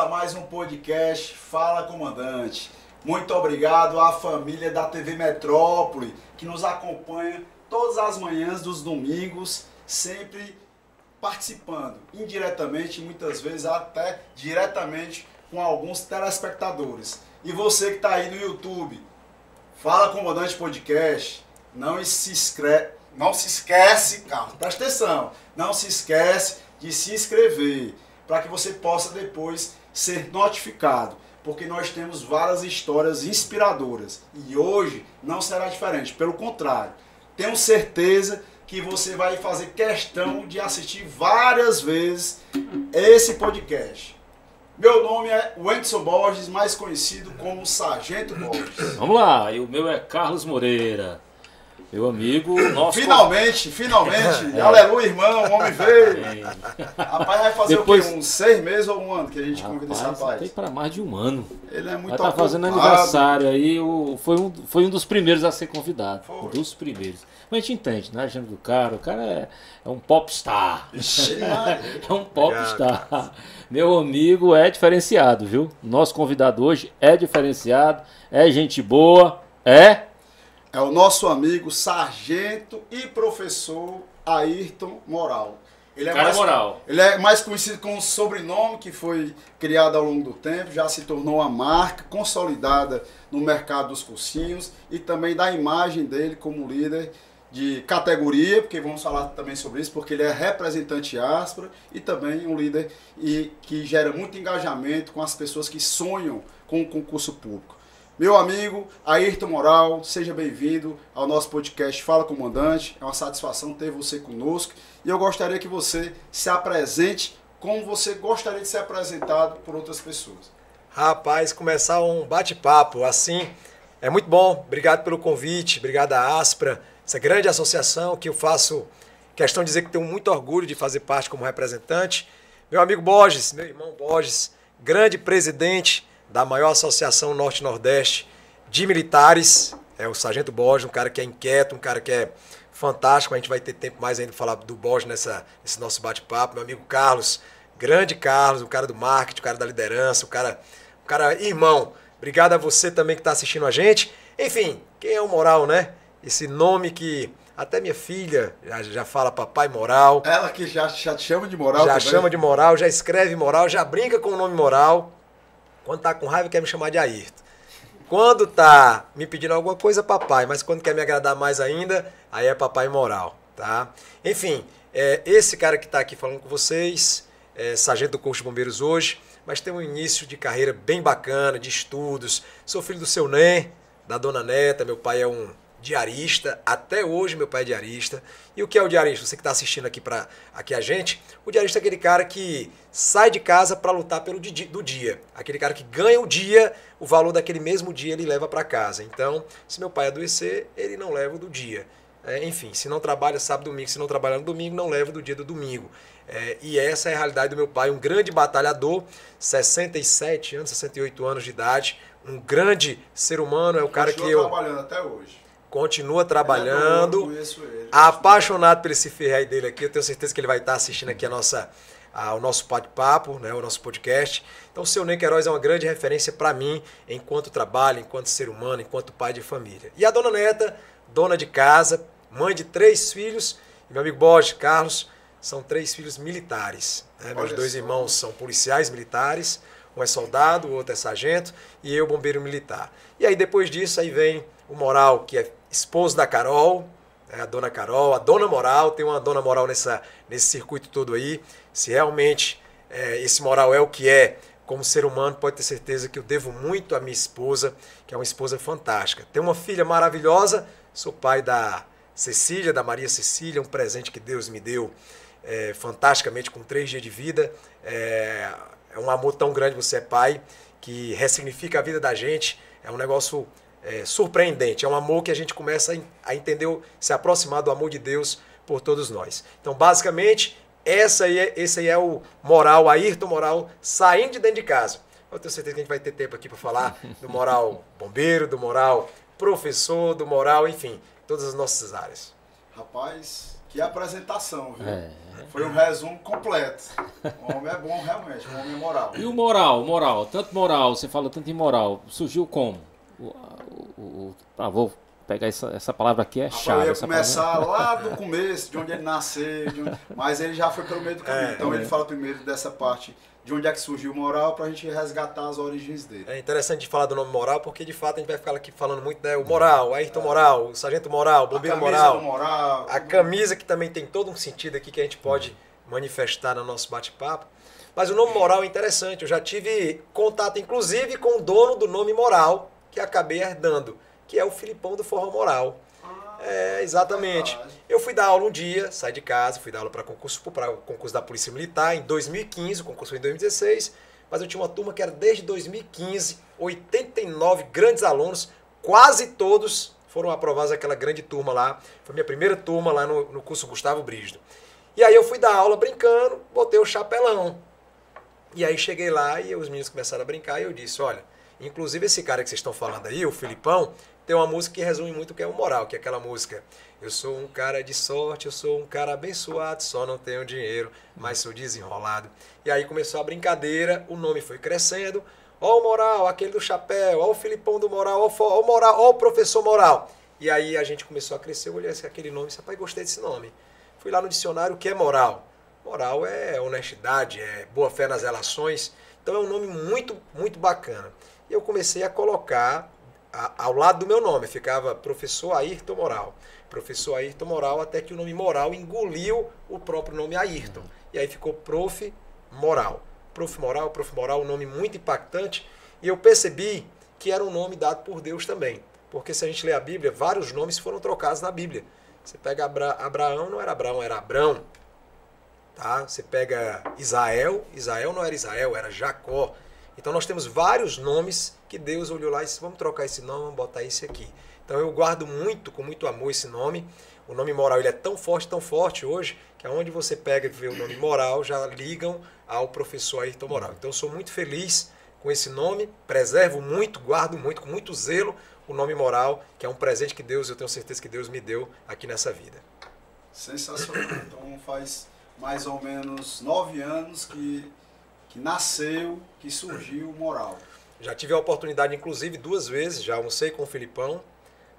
mais um podcast Fala Comandante. Muito obrigado à família da TV Metrópole que nos acompanha todas as manhãs dos domingos, sempre participando indiretamente, muitas vezes até diretamente com alguns telespectadores. E você que está aí no YouTube, Fala Comandante Podcast, não se esquece, calma, presta atenção, não se esquece de se inscrever, para que você possa depois ser notificado, porque nós temos várias histórias inspiradoras e hoje não será diferente, pelo contrário, tenho certeza que você vai fazer questão de assistir várias vezes esse podcast. Meu nome é Wendson Borges, mais conhecido como Sargento Borges. Vamos lá, e o meu é Carlos Moreira. Meu amigo, nosso... Finalmente, aleluia, irmão, o homem veio. Rapaz, vai fazer Depois... o quê? Uns 6 meses ou um ano que a gente convida esse rapaz? Tem para mais de um ano. Ele é muito ocupado. Tá fazendo aniversário aí, foi um dos primeiros a ser convidado. Foi. Um dos primeiros. Mas a gente entende, né? A gente do cara, o cara é um popstar. É um popstar. Meu amigo é diferenciado, viu? Nosso convidado hoje é diferenciado, é gente boa, é o nosso amigo, sargento e professor Ayrton Moral. Ele é mais conhecido com um sobrenome que foi criado ao longo do tempo, já se tornou uma marca consolidada no mercado dos cursinhos e também da imagem dele como líder de categoria, porque vamos falar também sobre isso, porque ele é representante áspera e também um líder que gera muito engajamento com as pessoas que sonham com o concurso público. Meu amigo Ayrton Moral, seja bem-vindo ao nosso podcast Fala Comandante. É uma satisfação ter você conosco e eu gostaria que você se apresente como você gostaria de ser apresentado por outras pessoas. Rapaz, começar um bate-papo assim é muito bom. Obrigado pelo convite, obrigado à Aspra, essa grande associação que eu faço questão de dizer que tenho muito orgulho de fazer parte como representante. Meu amigo Borges, meu irmão Borges, grande presidente da maior associação Norte-Nordeste de militares, é o Sargento Borges, um cara que é inquieto, um cara que é fantástico. A gente vai ter tempo mais ainda de falar do Borges nesse nosso bate-papo. Meu amigo Carlos, grande Carlos, o cara do marketing, o cara da liderança, o cara irmão. Obrigado a você também que está assistindo a gente. Enfim, quem é o Moral, né? Esse nome que até minha filha já fala Papai Moral. Ela que já te chama de Moral já também. Chama de Moral, já escreve Moral, já brinca com o nome Moral. Quando tá com raiva, quer me chamar de Ayrton. Quando tá me pedindo alguma coisa, papai. Mas quando quer me agradar mais ainda, aí é Papai Moral, tá? Enfim, esse cara que tá aqui falando com vocês, sargento do Corpo de Bombeiros hoje, mas tem um início de carreira bem bacana, de estudos. Sou filho do seu Ném, da dona Neta. Meu pai é um diarista, até hoje meu pai é diarista. E o que é o diarista? Você que está assistindo aqui a gente, o diarista é aquele cara que sai de casa para lutar pelo do dia. Aquele cara que ganha o dia, o valor daquele mesmo dia ele leva para casa. Então, se meu pai adoecer, ele não leva o do dia. Enfim, se não trabalha sábado, domingo, se não trabalha no domingo, não leva do dia do domingo. E essa é a realidade do meu pai, um grande batalhador, 67 anos, 68 anos de idade, um grande ser humano, é o cara que eu... trabalhando até hoje. Continua trabalhando, apaixonado por esse ferro dele aqui. Eu tenho certeza que ele vai estar assistindo aqui o nosso bate-papo, né, o nosso podcast. Então o seu Ney Queiroz é uma grande referência para mim, enquanto trabalho, enquanto ser humano, enquanto pai de família. E a dona Neta, dona de casa, mãe de 3 filhos, e meu amigo Borges, Carlos, são 3 filhos militares. Né? Meus 2 irmãos são policiais militares, um é soldado, o outro é sargento, e eu bombeiro militar. E aí depois disso aí vem o Moral, que é esposo da Carol, a dona Carol, a dona Moral, tem uma dona Moral nesse circuito todo aí. Se realmente esse Moral é o que é como ser humano, pode ter certeza que eu devo muito à minha esposa, que é uma esposa fantástica. Tenho uma filha maravilhosa, sou pai da Cecília, da Maria Cecília, um presente que Deus me deu fantasticamente com 3 dias de vida. É um amor tão grande você é pai, que ressignifica a vida da gente, é um negócio... surpreendente, é um amor que a gente começa a entender, se aproximar do amor de Deus por todos nós. Então, basicamente, esse aí é o Moral, Ayrton Moral, saindo de dentro de casa. Eu tenho certeza que a gente vai ter tempo aqui para falar do Moral bombeiro, do Moral professor, do Moral, enfim, todas as nossas áreas. Rapaz, Que apresentação, viu? Foi um resumo completo. O homem é bom realmente, o homem é moral. E o moral, tanto moral, você fala tanto em moral, surgiu como? Vou pegar essa palavra aqui, é chave. Eu ia começar lá do começo, de onde ele nasceu, mas ele já foi pelo meio do caminho. Então ele fala primeiro dessa parte, de onde é que surgiu o moral, pra gente resgatar as origens dele. É interessante falar do nome moral, porque de fato a gente vai ficar aqui falando muito, né? O moral, o Ayrton Moral, o sargento moral, o bombeiro moral. A camisa que também tem todo um sentido aqui que a gente pode manifestar no nosso bate-papo. Mas o nome moral é interessante, eu já tive contato inclusive com o dono do nome moral, que acabei herdando, que é o Filipão do Forró Moral. Exatamente. Eu fui dar aula um dia, saí de casa, fui dar aula para o concurso da Polícia Militar em 2015, o concurso foi em 2016, mas eu tinha uma turma que era desde 2015, 89 grandes alunos, quase todos foram aprovados naquela grande turma lá. Foi minha primeira turma lá no curso Gustavo Brígido. E aí eu fui dar aula brincando, botei o chapelão. E aí cheguei lá e os meninos começaram a brincar e eu disse, olha, inclusive esse cara que vocês estão falando aí, o Filipão, tem uma música que resume muito o que é o moral, que é aquela música: eu sou um cara de sorte, eu sou um cara abençoado, só não tenho dinheiro, mas sou desenrolado. E aí começou a brincadeira, o nome foi crescendo. Ó o moral, aquele do chapéu, ó o Filipão do moral, ó o moral, ó o professor moral. E aí a gente começou a crescer, eu olhei aquele nome e disse, rapaz, gostei desse nome. Fui lá no dicionário, o que é moral? Moral é honestidade, é boa fé nas relações. Então é um nome muito, muito bacana. E eu comecei a colocar ao lado do meu nome, ficava professor Ayrton Moral. Professor Ayrton Moral, até que o nome Moral engoliu o próprio nome Ayrton. E aí ficou Prof. Moral. Prof. Moral, um nome muito impactante. E eu percebi que era um nome dado por Deus também. Porque se a gente lê a Bíblia, vários nomes foram trocados na Bíblia. Você pega Abraão, não era Abraão, era Abrão. Tá? Você pega Israel não era Israel, era Jacó. Então nós temos vários nomes que Deus olhou lá e disse, vamos trocar esse nome, vamos botar esse aqui. Então eu guardo muito, com muito amor esse nome. O nome Moral ele é tão forte hoje, que aonde você pega e vê o nome Moral, já ligam ao professor Ayrton Moral. Então eu sou muito feliz com esse nome, preservo muito, guardo muito, com muito zelo, o nome Moral, que é um presente que Deus, eu tenho certeza que Deus me deu aqui nessa vida. Sensacional. Então faz mais ou menos 9 anos que nasceu, que surgiu o Moral. Já tive a oportunidade, inclusive, 2 vezes, já almocei com o Filipão,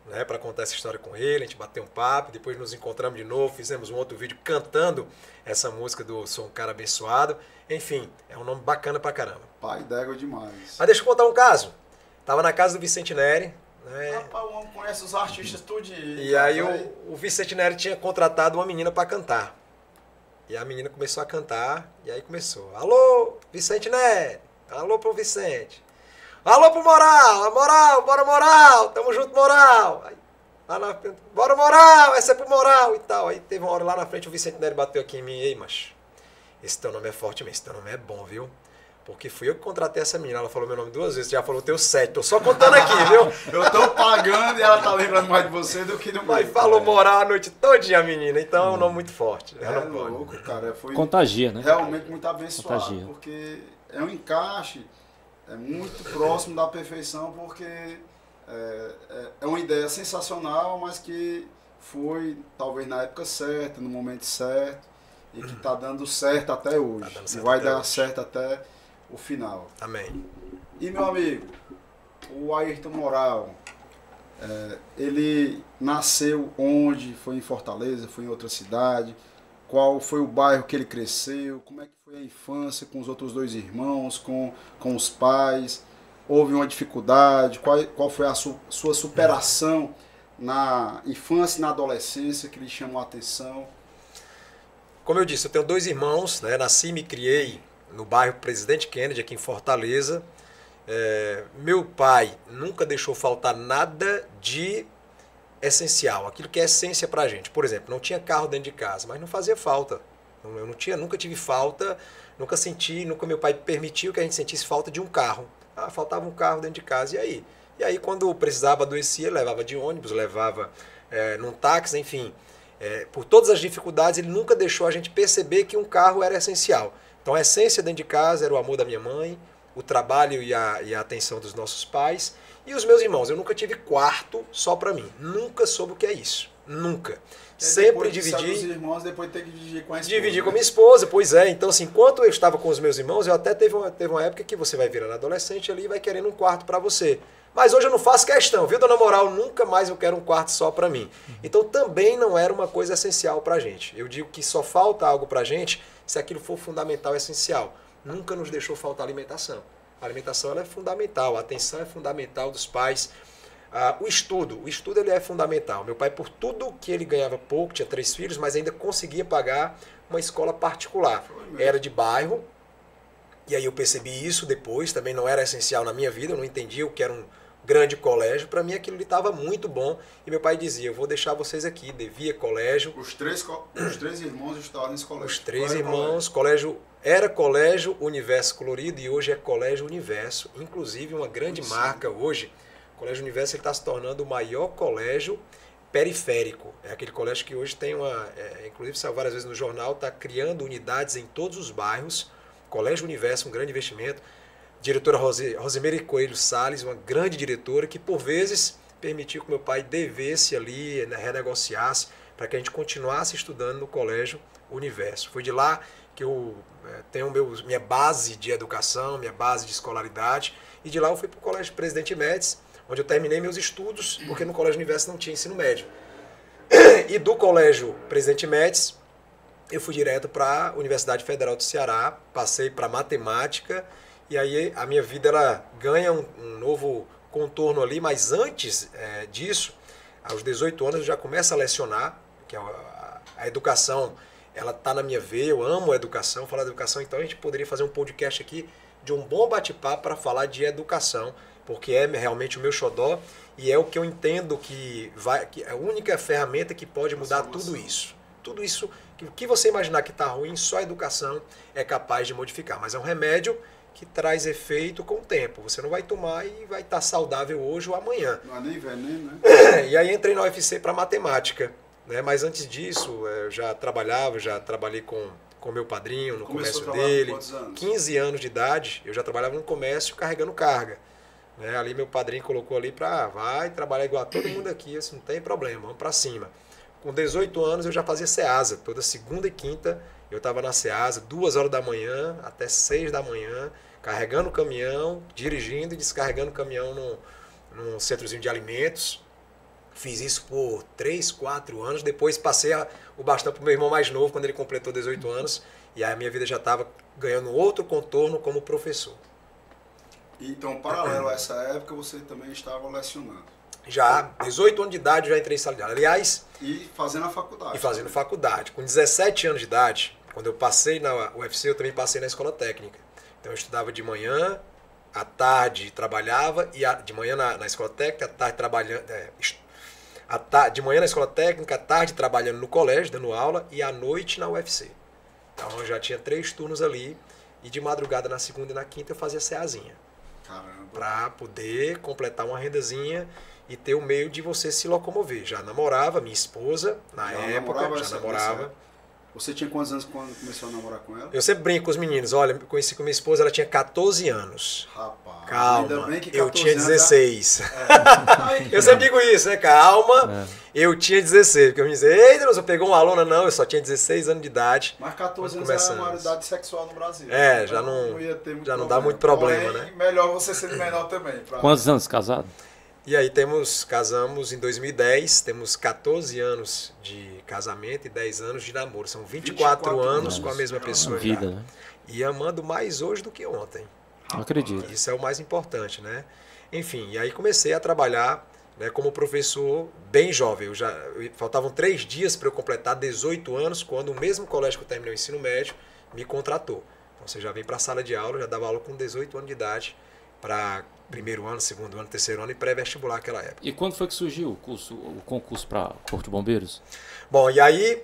né, para contar essa história com ele, a gente bateu um papo, depois nos encontramos de novo, fizemos um outro vídeo cantando essa música do Sou um Cara Abençoado. Enfim, é um nome bacana pra caramba. Pai d'égua demais. Mas deixa eu contar um caso. Tava na casa do Vicente Neri, né? Rapaz, o homem conhece os artistas tudinho. E aí o Vicente Neri tinha contratado uma menina para cantar. E a menina começou a cantar, e aí começou. Alô, Vicente Neri. Alô pro Vicente. Alô pro Moral. Moral, bora Moral. Tamo junto, Moral. Aí, lá na frente, bora Moral, essa é pro Moral e tal. Aí teve uma hora lá na frente, o Vicente Neri bateu aqui em mim. Ei, macho, esse teu nome é forte mesmo, esse teu nome é bom, viu? Porque fui eu que contratei essa menina, ela falou meu nome 2 vezes, já falou teu 7, tô só contando aqui, viu? Eu tô pagando e ela tá lembrando mais de você do que do meu. Mas falou Moral a noite todinha, a menina, então é um nome muito forte. Louco, cara. Foi contagia, né? Realmente muito abençoado, contagia. Porque é um encaixe, é muito próximo da perfeição, porque é uma ideia sensacional, mas que foi talvez na época certa, no momento certo, e que tá dando certo até hoje. Tá certo e vai dar hoje. Certo até o final. Amém. E meu amigo, o Ayrton Moral, ele nasceu onde? Foi em Fortaleza? Foi em outra cidade? Qual foi o bairro que ele cresceu? Como é que foi a infância com os outros 2 irmãos, com os pais? Houve uma dificuldade? Qual foi a sua superação na infância e na adolescência que lhe chamou a atenção? Como eu disse, eu tenho 2 irmãos, né? Nasci e me criei no bairro Presidente Kennedy, aqui em Fortaleza. Meu pai nunca deixou faltar nada de essencial, aquilo que é essência pra gente. Por exemplo, não tinha carro dentro de casa, mas não fazia falta. Eu nunca tive falta, nunca senti, nunca meu pai permitiu que a gente sentisse falta de um carro. Faltava um carro dentro de casa, e aí? E aí quando precisava, adoecia, levava de ônibus, levava num táxi, enfim. Por todas as dificuldades, ele nunca deixou a gente perceber que um carro era essencial. Então a essência dentro de casa era o amor da minha mãe, o trabalho e a atenção dos nossos pais. E os meus irmãos, eu nunca tive quarto só para mim. Nunca soube o que é isso. Nunca. Sempre dividi. Os irmãos, depois ter que dividir com a esposa. Dividir com minha esposa, pois é. Então, assim, enquanto eu estava com os meus irmãos, eu até teve uma época que você vai virando adolescente ali e vai querendo um quarto para você. Mas hoje eu não faço questão, viu, dona Moral? Nunca mais eu quero um quarto só para mim. Então também não era uma coisa essencial pra gente. Eu digo que só falta algo pra gente se aquilo for fundamental, essencial. Nunca nos deixou faltar alimentação. A alimentação ela é fundamental, a atenção é fundamental dos pais. O estudo ele é fundamental. Meu pai, por tudo que ele ganhava pouco, tinha 3 filhos, mas ainda conseguia pagar uma escola particular. Era de bairro, e aí eu percebi isso depois, também não era essencial na minha vida, eu não entendia o que era um grande colégio. Para mim aquilo estava muito bom, e meu pai dizia, eu vou deixar vocês aqui, devia colégio. Os três irmãos estavam nesse colégio. Os 3 irmãos, colégio era Colégio Universo Colorido e hoje é Colégio Universo, inclusive uma grande marca hoje. O Colégio Universo está se tornando o maior colégio periférico. É aquele colégio que hoje tem inclusive saiu várias vezes no jornal, está criando unidades em todos os bairros. Colégio Universo, um grande investimento. Diretora Rosemary Coelho Salles, uma grande diretora que por vezes permitiu que meu pai devesse ali, né, renegociasse, para que a gente continuasse estudando no Colégio Universo. Foi de lá que eu tenho minha base de educação, minha base de escolaridade, e de lá eu fui para o Colégio Presidente Médici, onde eu terminei meus estudos, porque no Colégio Universo não tinha ensino médio. E do Colégio Presidente Médici, eu fui direto para a Universidade Federal do Ceará, passei para matemática, e aí a minha vida ela ganha um novo contorno ali, mas antes disso, aos 18 anos eu já começo a lecionar, que a educação ela está na minha veia, eu amo a educação, falar de educação, então a gente poderia fazer um podcast aqui de um bom bate-papo para falar de educação, porque é realmente o meu xodó e é o que eu entendo que é a única ferramenta que pode mudar tudo isso. Tudo isso, o que você imaginar que está ruim, só a educação é capaz de modificar, mas é um remédio que traz efeito com o tempo. Você não vai tomar e vai estar saudável hoje ou amanhã. Não é nem veneno, né? E aí entrei na UFC para matemática. Né? Mas antes disso, eu já trabalhei com meu padrinho no comércio dele. 15 anos de idade, eu já trabalhava no comércio carregando carga. Né? Ali meu padrinho colocou ali para vai trabalhar igual a todo mundo aqui, assim, não tem problema, vamos para cima. Com 18 anos eu já fazia Ceasa, toda segunda e quinta eu estava na Ceasa, 2 horas da manhã até 6 da manhã, carregando o caminhão, dirigindo e descarregando o caminhão num centrozinho de alimentos. Fiz isso por 3, 4 anos, depois passei o bastão para o meu irmão mais novo, quando ele completou 18 anos, e aí a minha vida já estava ganhando outro contorno como professor. Então, paralelo a essa época, você também estava lecionando? Já, 18 anos de idade, eu já entrei em sala de aula. Aliás... E fazendo a faculdade. E fazendo faculdade. Com 17 anos de idade, quando eu passei na UFC, eu também passei na escola técnica. Então eu estudava de manhã, à tarde trabalhava, e de manhã na escola técnica, à tarde trabalhando... de manhã na escola técnica, à tarde trabalhando no colégio, dando aula, e à noite na UFC. Então eu já tinha 3 turnos ali, e de madrugada na segunda e na quinta eu fazia ceazinha. Caramba. Para poder completar uma rendazinha e ter o meio de você se locomover. Já namorava, minha esposa, na época, já namorava. Você tinha quantos anos quando começou a namorar com ela? Eu sempre brinco com os meninos. Olha, eu conheci com minha esposa, ela tinha 14 anos. Rapaz, calma, ainda bem que 14 eu tinha 16. É. Eu sempre digo isso, né? Calma, eu tinha 16. Porque eu me dizia, eita, você pegou uma aluna? Não, eu só tinha 16 anos de idade. Mas 14 anos era a maioridade sexual no Brasil. É, então já não ia ter muito já não problema. dá muito problema, porém, né? Melhor você ser menor também. Quantos anos casado? E aí casamos em 2010, temos 14 anos de casamento e 10 anos de namoro. São 24 anos com a mesma pessoa vida, já. Né? E amando mais hoje do que ontem. Não acredito. Isso é o mais importante, né? Enfim, e aí comecei a trabalhar, né, como professor bem jovem. Faltavam 3 dias para eu completar 18 anos, quando o mesmo colégio que eu terminei o ensino médio me contratou. Então você já vem para a sala de aula, já dava aula com 18 anos de idade, para primeiro ano, segundo ano, terceiro ano e pré-vestibular naquela época. E quando foi que surgiu o concurso para Corpo de Bombeiros? Bom, e aí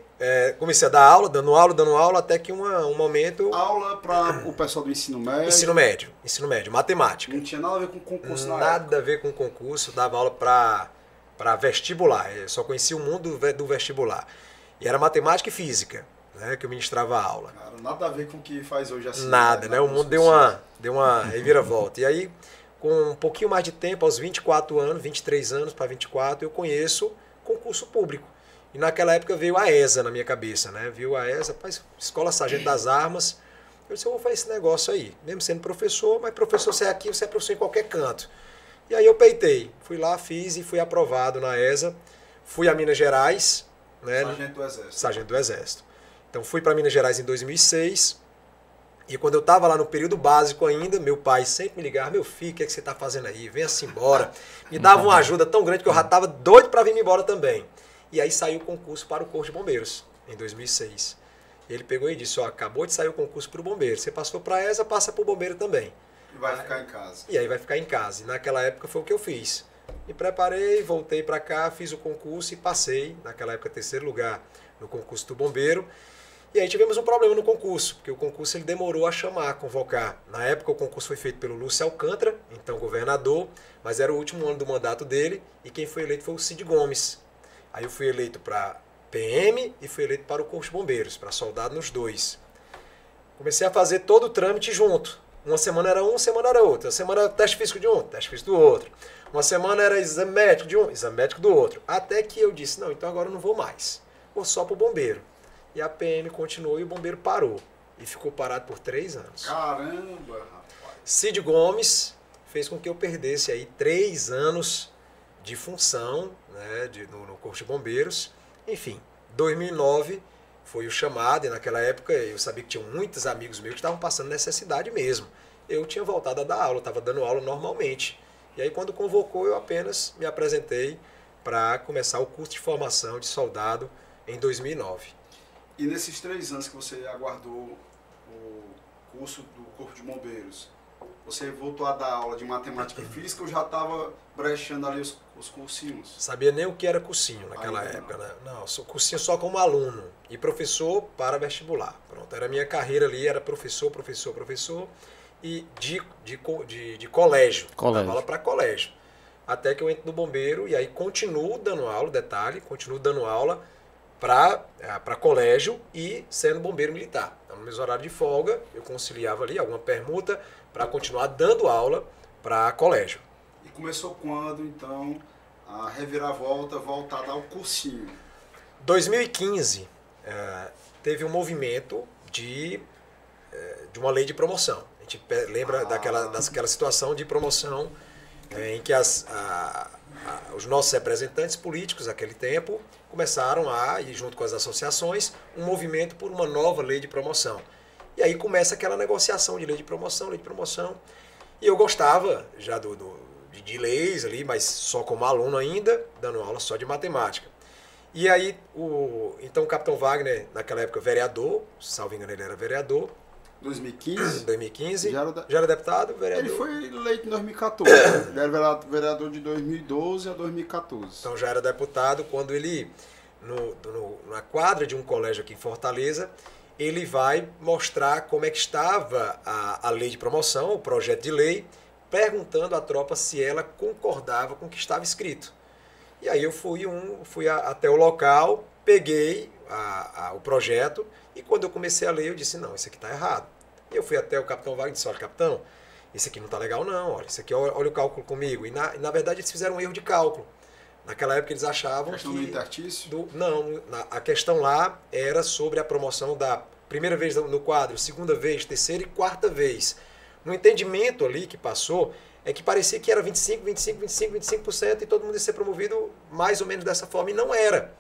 comecei a dar aula, dando aula, até que um momento... Aula para o pessoal do ensino médio? Ensino médio, matemática. Não tinha nada a ver com concurso na Nada época. a ver com concurso, dava aula para vestibular, eu só conhecia o mundo do vestibular. E era matemática e física, né, que eu ministrava a aula. Cara, nada a ver com o que faz hoje assim. Nada, né? O mundo deu uma reviravolta. E aí com um pouquinho mais de tempo, aos 24 anos, 23 anos para 24, eu conheço concurso público. E naquela época veio a ESA na minha cabeça, né? Viu a ESA, Escola Sargento das Armas. Eu disse, eu vou fazer esse negócio aí, mesmo sendo professor, mas professor você é aqui, você é professor em qualquer canto. E aí eu peitei, fui lá, fiz e fui aprovado na ESA. Fui a Minas Gerais, né? Sargento do Exército. Sargento do Exército. Então fui para Minas Gerais em 2006. E quando eu estava lá no período básico ainda, meu pai sempre me ligava, meu filho, o que é que você está fazendo aí? Venha-se embora. Me dava uma ajuda tão grande que eu já estava doido para vir embora também. E aí saiu o concurso para o Corpo de Bombeiros, em 2006. Ele pegou e disse, ó, acabou de sair o concurso para o bombeiro. Você passou para a ESA, passa para o bombeiro também. E vai ficar em casa. E aí vai ficar em casa. E naquela época foi o que eu fiz. Me preparei, voltei para cá, fiz o concurso e passei, naquela época, 3º lugar no concurso do bombeiro. E aí tivemos um problema no concurso, porque o concurso ele demorou a chamar, a convocar. Na época o concurso foi feito pelo Lúcio Alcântara, então governador, mas era o último ano do mandato dele, e quem foi eleito foi o Cid Gomes. Aí eu fui eleito para PM e fui eleito para o Corpo de Bombeiros, para soldado nos dois. Comecei a fazer todo o trâmite junto. Uma semana era um, uma semana era outra. Uma semana era teste físico de um, teste físico do outro. Uma semana era exame médico de um, exame médico do outro. Até que eu disse, não, então agora eu não vou mais. Vou só para o bombeiro. E a PM continuou e o bombeiro parou. E ficou parado por 3 anos. Caramba, rapaz. Cid Gomes fez com que eu perdesse aí 3 anos de função, né, no Corpo de Bombeiros. Enfim, 2009 foi o chamado, e naquela época eu sabia que tinha muitos amigos meus que estavam passando necessidade mesmo. Eu tinha voltado a dar aula, estava dando aula normalmente. E aí quando convocou eu apenas me apresentei para começar o curso de formação de soldado em 2009. E nesses 3 anos que você aguardou o curso do Corpo de Bombeiros, você voltou a dar aula de matemática e física ou já estava brechando ali os cursinhos? Sabia nem o que era cursinho naquela época, né? Não, cursinho só como aluno e professor para vestibular. Pronto, era a minha carreira ali, era professor e de colégio. Dava aula para colégio. Até que eu entro no bombeiro e aí continuo dando aula, detalhe, continuo dando aula para colégio e sendo bombeiro militar. Então, no meu horário de folga, eu conciliava ali alguma permuta para continuar dando aula para colégio. E começou quando, então, a reviravolta voltada ao cursinho? 2015, teve um movimento de uma lei de promoção. A gente lembra daquela situação de promoção em que os nossos representantes políticos, naquele tempo, começaram a, e junto com as associações, um movimento por uma nova lei de promoção. E aí começa aquela negociação de lei de promoção. E eu gostava já de leis ali, mas só como aluno ainda, dando aula só de matemática. E aí, então o Capitão Wagner, naquela época vereador, salvo engano ele era vereador. 2015? Já era deputado, vereador. Ele foi eleito em 2014. Ele era vereador de 2012 a 2014. Então já era deputado quando ele, na quadra de um colégio aqui em Fortaleza, ele vai mostrar como é que estava a lei de promoção, o projeto de lei, perguntando à tropa se ela concordava com o que estava escrito. E aí eu fui até o local, peguei o projeto e quando eu comecei a ler eu disse, não, isso aqui está errado. E eu fui até o Capitão Wagner e disse, olha, capitão, isso aqui não está legal não, olha, isso aqui, olha o cálculo comigo. E na verdade eles fizeram um erro de cálculo. Naquela época eles achavam que... do interstício? A questão lá era sobre a promoção da primeira vez no quadro, segunda vez, terceira e quarta vez. No entendimento ali que passou, é que parecia que era 25% e todo mundo ia ser promovido mais ou menos dessa forma, e não era.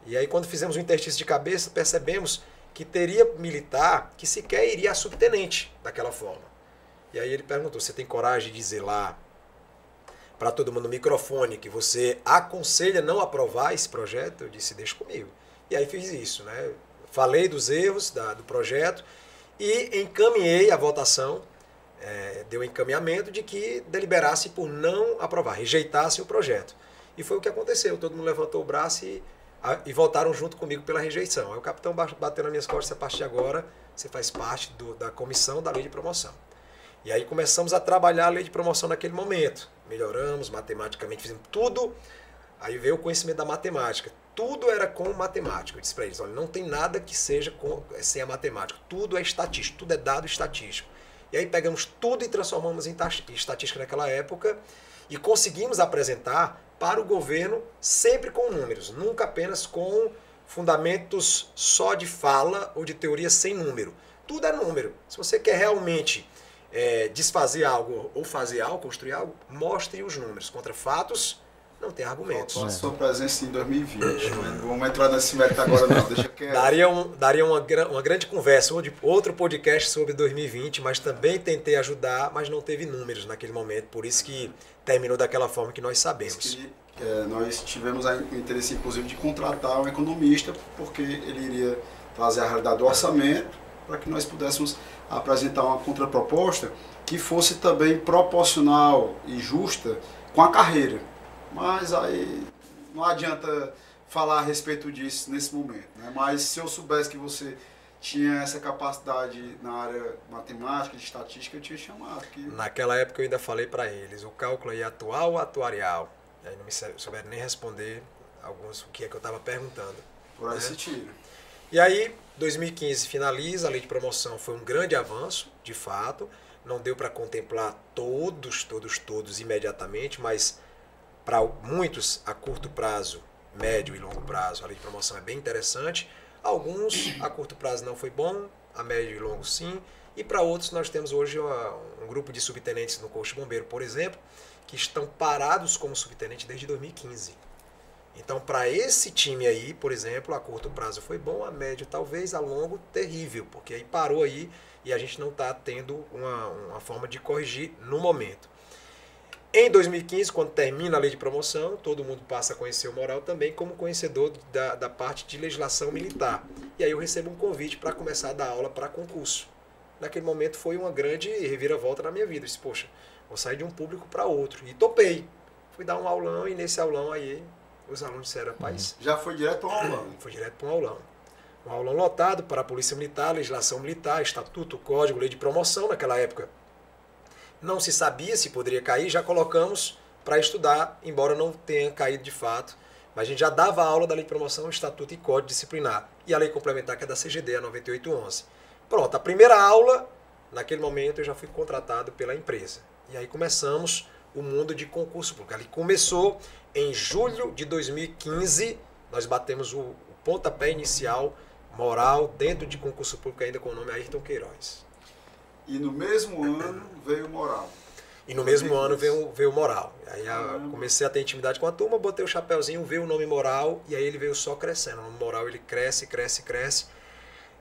E aí quando fizemos o interstício de cabeça, percebemos que teria militar que sequer iria a subtenente daquela forma. E aí ele perguntou, você tem coragem de dizer lá para todo mundo no microfone que você aconselha não aprovar esse projeto? Eu disse, deixa comigo. E aí fiz isso, né? Falei dos erros do projeto e encaminhei a votação, deu encaminhamento de que deliberasse por não aprovar, rejeitasse o projeto. E foi o que aconteceu, todo mundo levantou o braço e votaram junto comigo pela rejeição. Aí o capitão bateu nas minhas costas, a partir de agora você faz parte da comissão da lei de promoção. E aí começamos a trabalhar a lei de promoção naquele momento. Melhoramos matematicamente, fizemos tudo. Aí veio o conhecimento da matemática. Tudo era com matemática. Eu disse para eles, olha, não tem nada que seja sem a matemática. Tudo é estatístico, tudo é dado estatístico. E aí pegamos tudo e transformamos em estatística naquela época e conseguimos apresentar para o governo sempre com números, nunca apenas com fundamentos só de fala ou de teoria sem número. Tudo é número. Se você quer realmente desfazer algo ou fazer algo, construir algo, mostre os números. Contra fatos, não tem argumentos. Faltou a sua presença em 2020. Não vamos entrar nesse mérito agora não, deixa quieto. Daria uma grande conversa, outro podcast sobre 2020, mas também tentei ajudar, mas não teve números naquele momento, por isso que terminou daquela forma que nós sabemos. Nós tivemos o interesse, inclusive, de contratar um economista, porque ele iria trazer a realidade do orçamento, para que nós pudéssemos apresentar uma contraproposta que fosse também proporcional e justa com a carreira. Mas aí não adianta falar a respeito disso nesse momento, né? Mas se eu soubesse que você tinha essa capacidade na área matemática, de estatística, eu tinha chamado. Naquela época eu ainda falei para eles, o cálculo aí atual ou atuarial? E aí não me souberam nem responder o que é que eu estava perguntando. Por aí se tira. E aí, 2015 finaliza, a lei de promoção foi um grande avanço, de fato. Não deu para contemplar todos imediatamente, mas para muitos a curto prazo, médio e longo prazo, a lei de promoção é bem interessante. Alguns a curto prazo não foi bom, a médio e longo sim. E para outros nós temos hoje um grupo de subtenentes no Corpo de Bombeiro, por exemplo, que estão parados como subtenente desde 2015. Então, para esse time aí, por exemplo, a curto prazo foi bom, a médio talvez, a longo terrível, porque aí parou aí e a gente não está tendo uma forma de corrigir no momento. Em 2015, quando termina a lei de promoção, todo mundo passa a conhecer o Moral também como conhecedor da parte de legislação militar. E aí eu recebo um convite para começar a dar aula para concurso. Naquele momento foi uma grande reviravolta na minha vida. Eu disse, poxa, vou sair de um público para outro. E topei. Fui dar um aulão e nesse aulão aí os alunos disseram, rapaz... Já foi direto para um aulão? Foi direto para um aulão. Um aulão lotado para a Polícia Militar, legislação militar, estatuto, código, lei de promoção naquela época. Não se sabia se poderia cair, já colocamos para estudar, embora não tenha caído de fato. Mas a gente já dava aula da lei de promoção, estatuto e código disciplinar. E a lei complementar, que é da CGD, a 9811. Pronto, a primeira aula, naquele momento eu já fui contratado pela empresa. E aí começamos o mundo de concurso público. Ali começou em julho de 2015, nós batemos o pontapé inicial Moral dentro de concurso público ainda com o nome Ayrton Queiroz. E no mesmo ano veio o Moral. E no mesmo ano veio o Moral. Aí comecei a ter intimidade com a turma, botei o chapéuzinho, veio o nome Moral e aí ele veio só crescendo. O nome Moral ele cresce.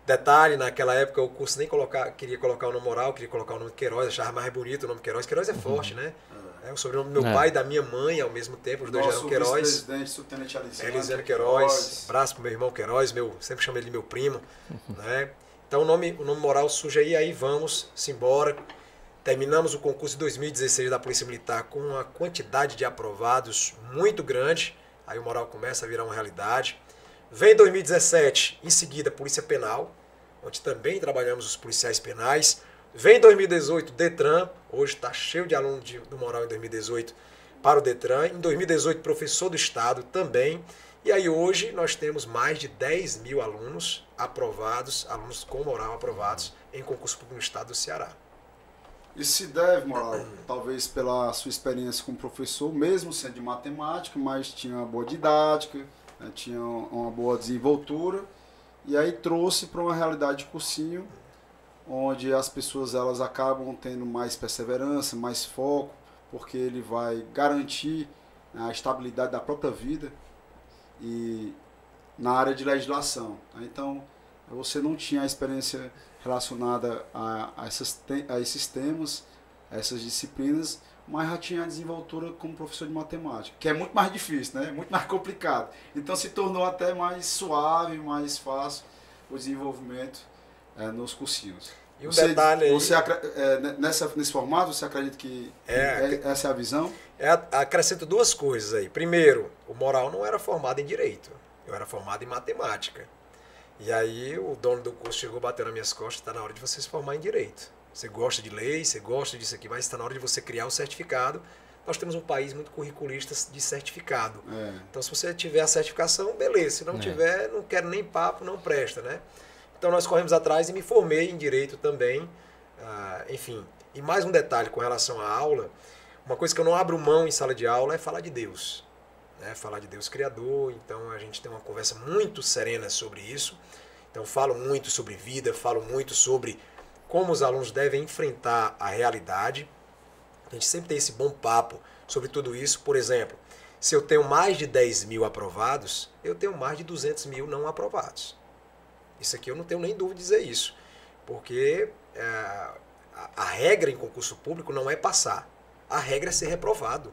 Detalhe, naquela época o curso nem queria colocar o nome Moral, queria colocar o nome Queiroz, achava mais bonito o nome Queiroz. Queiroz é forte, né? É o sobrenome do meu pai e da minha mãe ao mesmo tempo, os dois eram Queiroz. Vice-presidente, subtenente Elisiano Queiroz. Abraço pro meu irmão Queiroz, sempre chamei ele de meu primo. Né? Então o nome Moral surge aí vamos embora. Terminamos o concurso de 2016 da Polícia Militar com uma quantidade de aprovados muito grande. Aí o Moral começa a virar uma realidade. Vem 2017, em seguida, Polícia Penal, onde também trabalhamos os policiais penais. Vem 2018, Detran, hoje está cheio de alunos do Moral em 2018 para o Detran. Em 2018, professor do Estado também. E aí hoje nós temos mais de 10 mil alunos aprovados, alunos com Moral aprovados em concurso público no Estado do Ceará. Isso se deve, Moral, talvez pela sua experiência como professor, mesmo sendo de matemática, mas tinha uma boa didática, né, tinha uma boa desenvoltura, e aí trouxe para uma realidade de cursinho, onde as pessoas elas acabam tendo mais perseverança, mais foco, porque ele vai garantir a estabilidade da própria vida e na área de legislação. Então, você não tinha a experiência relacionada a esses temas, a essas disciplinas, mas já tinha a desenvoltura como professor de matemática, que é muito mais difícil, né? Muito mais complicado. Então se tornou até mais suave, mais fácil o desenvolvimento nos cursinhos. E um detalhe aí... nesse formato, você acredita que essa é a visão? Acrescento duas coisas aí. Primeiro, o Moral não era formado em Direito, eu era formado em Matemática. E aí o dono do curso chegou, bateu nas minhas costas, está na hora de você se formar em Direito. Você gosta de lei, você gosta disso aqui, mas está na hora de você criar o certificado. Nós temos um país muito curriculista de certificado. Então se você tiver a certificação, beleza. Se não tiver, não quero nem papo, não presta, né? Então nós corremos atrás e me formei em Direito também enfim. E mais um detalhe com relação à aula, uma coisa que eu não abro mão em sala de aula é falar de Deus. Né? Falar de Deus Criador, então a gente tem uma conversa muito serena sobre isso. Então falo muito sobre vida, falo muito sobre como os alunos devem enfrentar a realidade. A gente sempre tem esse bom papo sobre tudo isso. Por exemplo, se eu tenho mais de 10 mil aprovados, eu tenho mais de 200 mil não aprovados. Isso aqui eu não tenho nem dúvida de dizer isso. Porque a regra em concurso público não é passar. A regra é ser reprovado.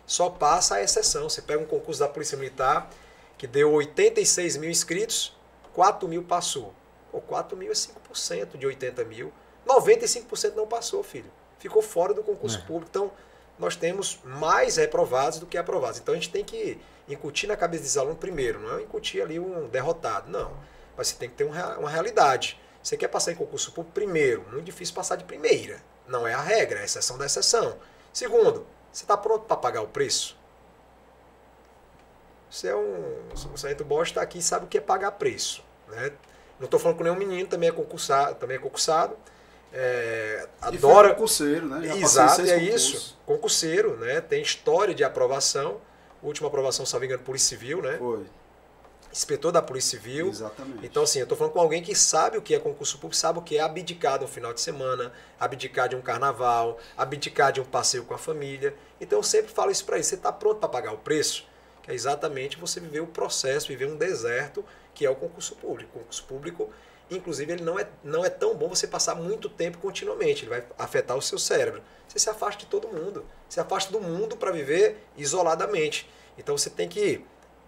Só passa a exceção. Você pega um concurso da Polícia Militar que deu 86 mil inscritos, 4 mil passou. Pô, 4 mil é 5% de 80 mil. 95% não passou, filho. Ficou fora do concurso público. Então, nós temos mais reprovados do que aprovados. Então, a gente tem que incutir na cabeça desse aluno primeiro. Não é incutir ali um derrotado, não. Mas você tem que ter uma realidade. Você quer passar em concurso público primeiro. Muito difícil passar de primeira. Não é a regra, é a exceção da exceção. Segundo, você está pronto para pagar o preço? Você é o sargento Bosch está aqui e sabe o que é pagar preço. Né? Não estou falando com nenhum menino, também é concursado. Adora. E concurseiro, né? Já exato, é isso. Concurseiro, né? Tem história de aprovação. Última aprovação, salvo engano, Polícia Civil, né? Foi. Inspetor da Polícia Civil. Exatamente. Então, assim, eu estou falando com alguém que sabe o que é concurso público, sabe o que é abdicar de um final de semana, abdicar de um carnaval, abdicar de um passeio com a família. Então, eu sempre falo isso para ele. Você está pronto para pagar o preço? Que é exatamente você viver o processo, viver um deserto, que é o concurso público. O concurso público, inclusive, ele não é tão bom você passar muito tempo continuamente. Ele vai afetar o seu cérebro. Você se afasta de todo mundo. Se afasta do mundo para viver isoladamente. Então, você tem que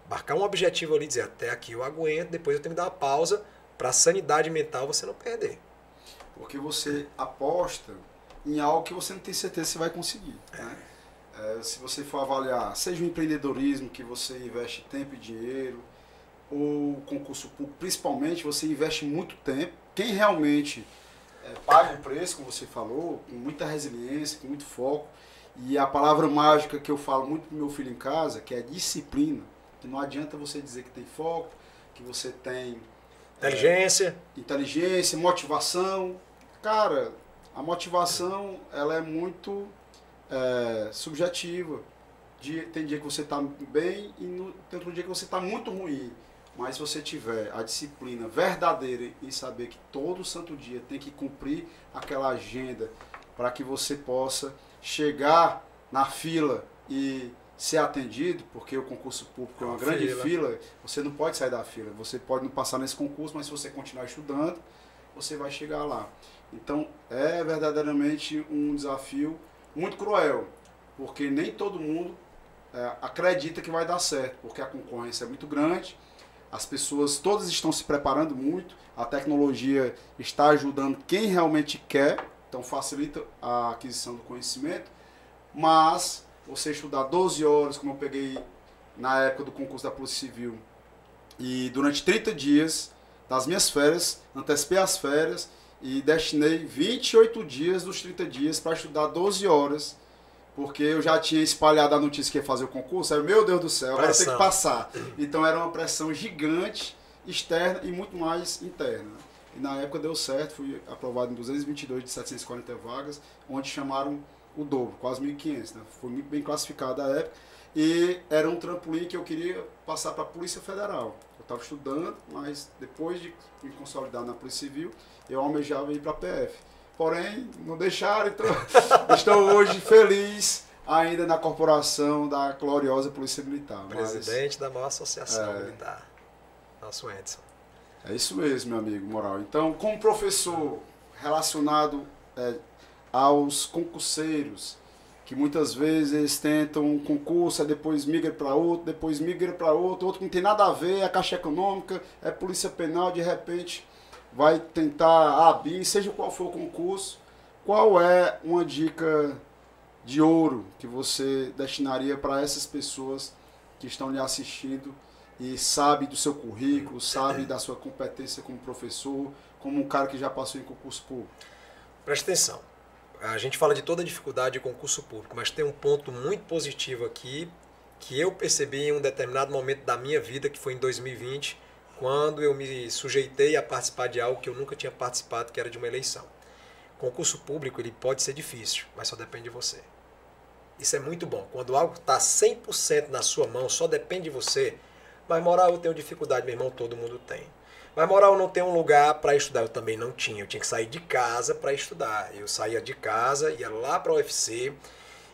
marcar um objetivo ali, dizer até aqui eu aguento, depois eu tenho que dar uma pausa para a sanidade mental você não perder. Porque você aposta em algo que você não tem certeza se vai conseguir. Né? Se você for avaliar, seja o empreendedorismo, que você investe tempo e dinheiro, ou concurso público, principalmente, você investe muito tempo. Quem realmente paga o preço, como você falou, com muita resiliência, com muito foco, e a palavra mágica que eu falo muito pro meu filho em casa, que é disciplina. Que não adianta você dizer que tem foco, que você tem inteligência, motivação. Cara, a motivação ela é muito subjetiva. Tem dia que você está bem e tem outro dia que você está muito ruim. Mas se você tiver a disciplina verdadeira em saber que todo santo dia tem que cumprir aquela agenda para que você possa chegar na fila e ser atendido, porque o concurso público é uma grande fila, você não pode sair da fila. Você pode não passar nesse concurso, mas se você continuar estudando, você vai chegar lá. Então, é verdadeiramente um desafio muito cruel, porque nem todo mundo acredita que vai dar certo, porque a concorrência é muito grande, as pessoas todas estão se preparando muito, a tecnologia está ajudando quem realmente quer, então facilita a aquisição do conhecimento, mas você estudar 12 horas, como eu peguei na época do concurso da Polícia Civil, e durante 30 dias das minhas férias, antecipei as férias e destinei 28 dias dos 30 dias para estudar 12 horas, porque eu já tinha espalhado a notícia que ia fazer o concurso, aí, meu Deus do céu, agora tem que passar. Então era uma pressão gigante, externa e muito mais interna. E na época deu certo, fui aprovado em 222 de 740 vagas, onde chamaram o dobro, quase 1.500, né? Foi muito bem classificado à época. E era um trampolim que eu queria passar para a Polícia Federal. Eu estava estudando, mas depois de me consolidar na Polícia Civil, eu almejava ir para a PF. Porém, não deixaram, então estou hoje feliz ainda na corporação da gloriosa Polícia Militar. Presidente da maior associação militar, nosso Edson. É isso mesmo, meu amigo Moral. Então, como professor relacionado aos concurseiros, que muitas vezes eles tentam um concurso, aí depois migra para outro, outro que não tem nada a ver, é Caixa Econômica, é Polícia Penal, de repente vai tentar a BIM, seja qual for o concurso. Qual é uma dica de ouro que você destinaria para essas pessoas que estão lhe assistindo e sabe do seu currículo, sabe da sua competência como professor, como um cara que já passou em concurso público? Presta atenção. A gente fala de toda a dificuldade de concurso público, mas tem um ponto muito positivo aqui que eu percebi em um determinado momento da minha vida, que foi em 2020, quando eu me sujeitei a participar de algo que eu nunca tinha participado, que era de uma eleição. Concurso público ele pode ser difícil, mas só depende de você. Isso é muito bom. Quando algo está 100% na sua mão, só depende de você. Mas moral, eu tenho dificuldade, meu irmão, todo mundo tem. Mas moral, eu não tenho um lugar para estudar. Eu também não tinha. Eu tinha que sair de casa para estudar. Eu saía de casa, ia lá para a UFC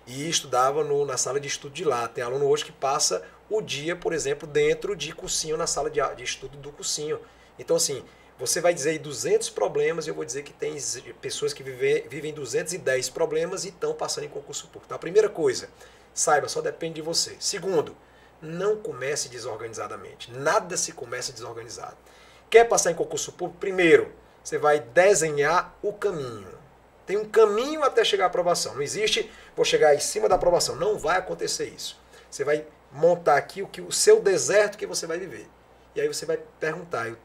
e estudava na sala de estudo de lá. Tem aluno hoje que passa o dia, por exemplo, dentro de cursinho, na sala de estudo do cursinho. Então, assim, você vai dizer aí 200 problemas e eu vou dizer que tem pessoas que vivem 210 problemas e estão passando em concurso público. Então, a primeira coisa, saiba, só depende de você. Segundo, não comece desorganizadamente. Nada se começa desorganizado. Quer passar em concurso público? Primeiro, você vai desenhar o caminho. Tem um caminho até chegar à aprovação. Não existe, vou chegar em cima da aprovação. Não vai acontecer isso. Você vai montar aqui o seu deserto que você vai viver. E aí você vai perguntar, eu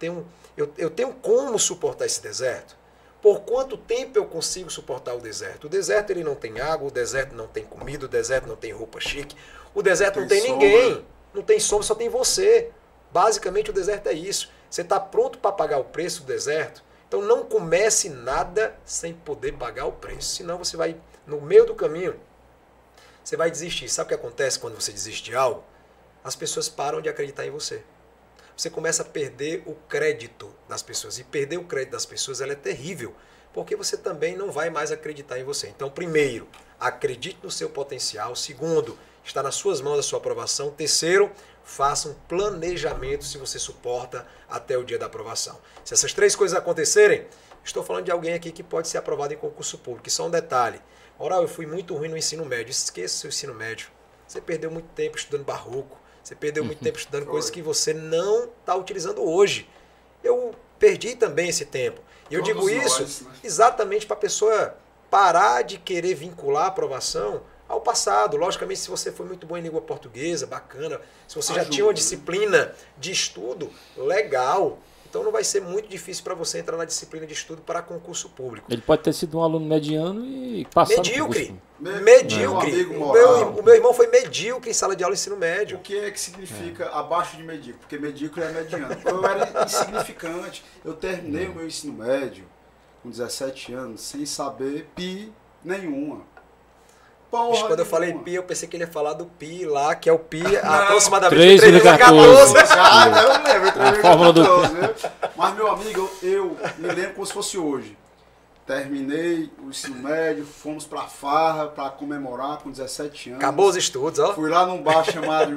tenho como suportar esse deserto? Por quanto tempo eu consigo suportar o deserto? O deserto ele não tem água, o deserto não tem comida, o deserto não tem roupa chique, o deserto não tem ninguém, não tem sombra, só tem você. Basicamente o deserto é isso. Você está pronto para pagar o preço do deserto? Então não comece nada sem poder pagar o preço. Senão você vai, no meio do caminho, você vai desistir. Sabe o que acontece quando você desiste de algo? As pessoas param de acreditar em você. Você começa a perder o crédito das pessoas. E perder o crédito das pessoas ela é terrível, porque você também não vai mais acreditar em você. Então, primeiro, acredite no seu potencial. Segundo, está nas suas mãos a sua aprovação. Terceiro, faça um planejamento se você suporta até o dia da aprovação. Se essas três coisas acontecerem, estou falando de alguém aqui que pode ser aprovado em concurso público. E só um detalhe. Oral, eu fui muito ruim no ensino médio. Esqueça o seu ensino médio. Você perdeu muito tempo estudando barroco. Você perdeu muito tempo estudando coisas que você não está utilizando hoje. Eu perdi também esse tempo. E eu digo isso exatamente para a pessoa parar de querer vincular a aprovação ao passado. Logicamente, se você foi muito bom em língua portuguesa, bacana. Se você já tinha uma disciplina de estudo, legal. Então não vai ser muito difícil para você entrar na disciplina de estudo para concurso público. Ele pode ter sido um aluno mediano e passar medíocre. Medíocre. O meu irmão foi medíocre em sala de aula de ensino médio. O que é que significa abaixo de medíocre? Porque medíocre é mediano. Eu era insignificante. Eu terminei o meu ensino médio com 17 anos sem saber pi nenhuma. Porra, quando eu falei pi, eu pensei que ele ia falar do pi lá, que é o pi aproximadamente 3,14. Eu lembro, 3,14. Mas, meu amigo, eu me lembro como se fosse hoje. Terminei o ensino médio, fomos pra farra pra comemorar com 17 anos. Acabou os estudos, ó. Fui lá num bar chamado,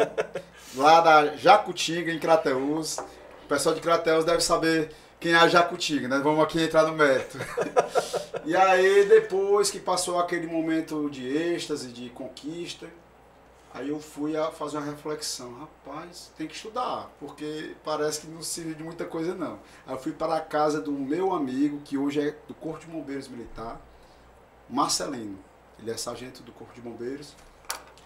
lá da Jacutinga, em Crateús. O pessoal de Crateús deve saber quem é a Jacutinga, né? Vamos aqui entrar no mérito. E aí, depois que passou aquele momento de êxtase, de conquista, aí eu fui a fazer uma reflexão. Rapaz, tem que estudar, porque parece que não serviu de muita coisa, não. Aí eu fui para a casa do meu amigo, que hoje é do Corpo de Bombeiros Militar, Marcelino. Ele é sargento do Corpo de Bombeiros.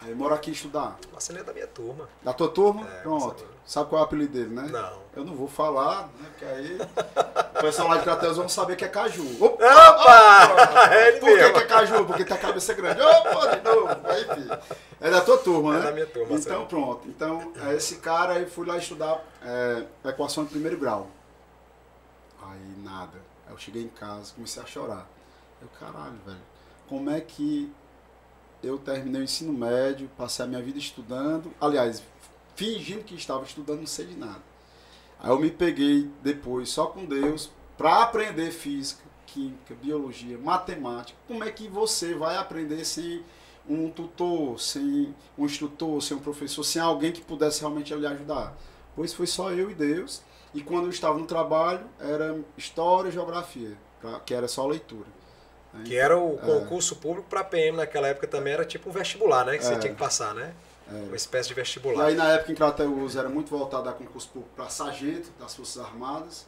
Aí eu moro aqui estudar. Marcelino é da minha turma. Da tua turma? É, pronto. Marcelino. Sabe qual é o apelido dele, né? Não. Eu não vou falar, né? Porque aí o pessoal lá de Crateus vão saber que é caju. Opa! É ele mesmo. Por que é caju? Porque tem a cabeça grande. Opa, de novo. Aí, filho. É da tua turma, né? É da minha turma, então, Marcelino. pronto. Então, esse cara aí fui lá estudar equação de primeiro grau. Aí, nada. Aí eu cheguei em casa, comecei a chorar. Eu, caralho, velho. Como é que eu terminei o ensino médio, passei a minha vida estudando, aliás, fingindo que estava estudando, não sei de nada. Aí eu me peguei depois, só com Deus, para aprender física, química, biologia, matemática. Como é que você vai aprender sem um tutor, sem um instrutor, sem um professor, sem alguém que pudesse realmente lhe ajudar? Pois foi só eu e Deus, e quando eu estava no trabalho, era história e geografia, que era só leitura. Que era o concurso público para PM naquela época também, era tipo um vestibular, né? Que você tinha que passar, né? Uma espécie de vestibular. E aí na época em Crateús era muito voltado a concurso público para sargento das Forças Armadas.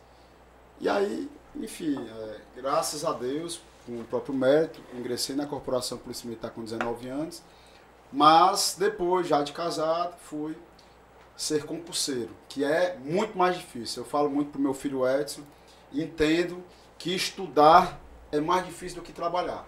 E aí, enfim, graças a Deus, com o próprio mérito, ingressei na Corporação Polícia Militar com 19 anos. Mas depois, já de casado, fui ser concurseiro, que é muito mais difícil. Eu falo muito pro meu filho Edson, e entendo que estudar é mais difícil do que trabalhar.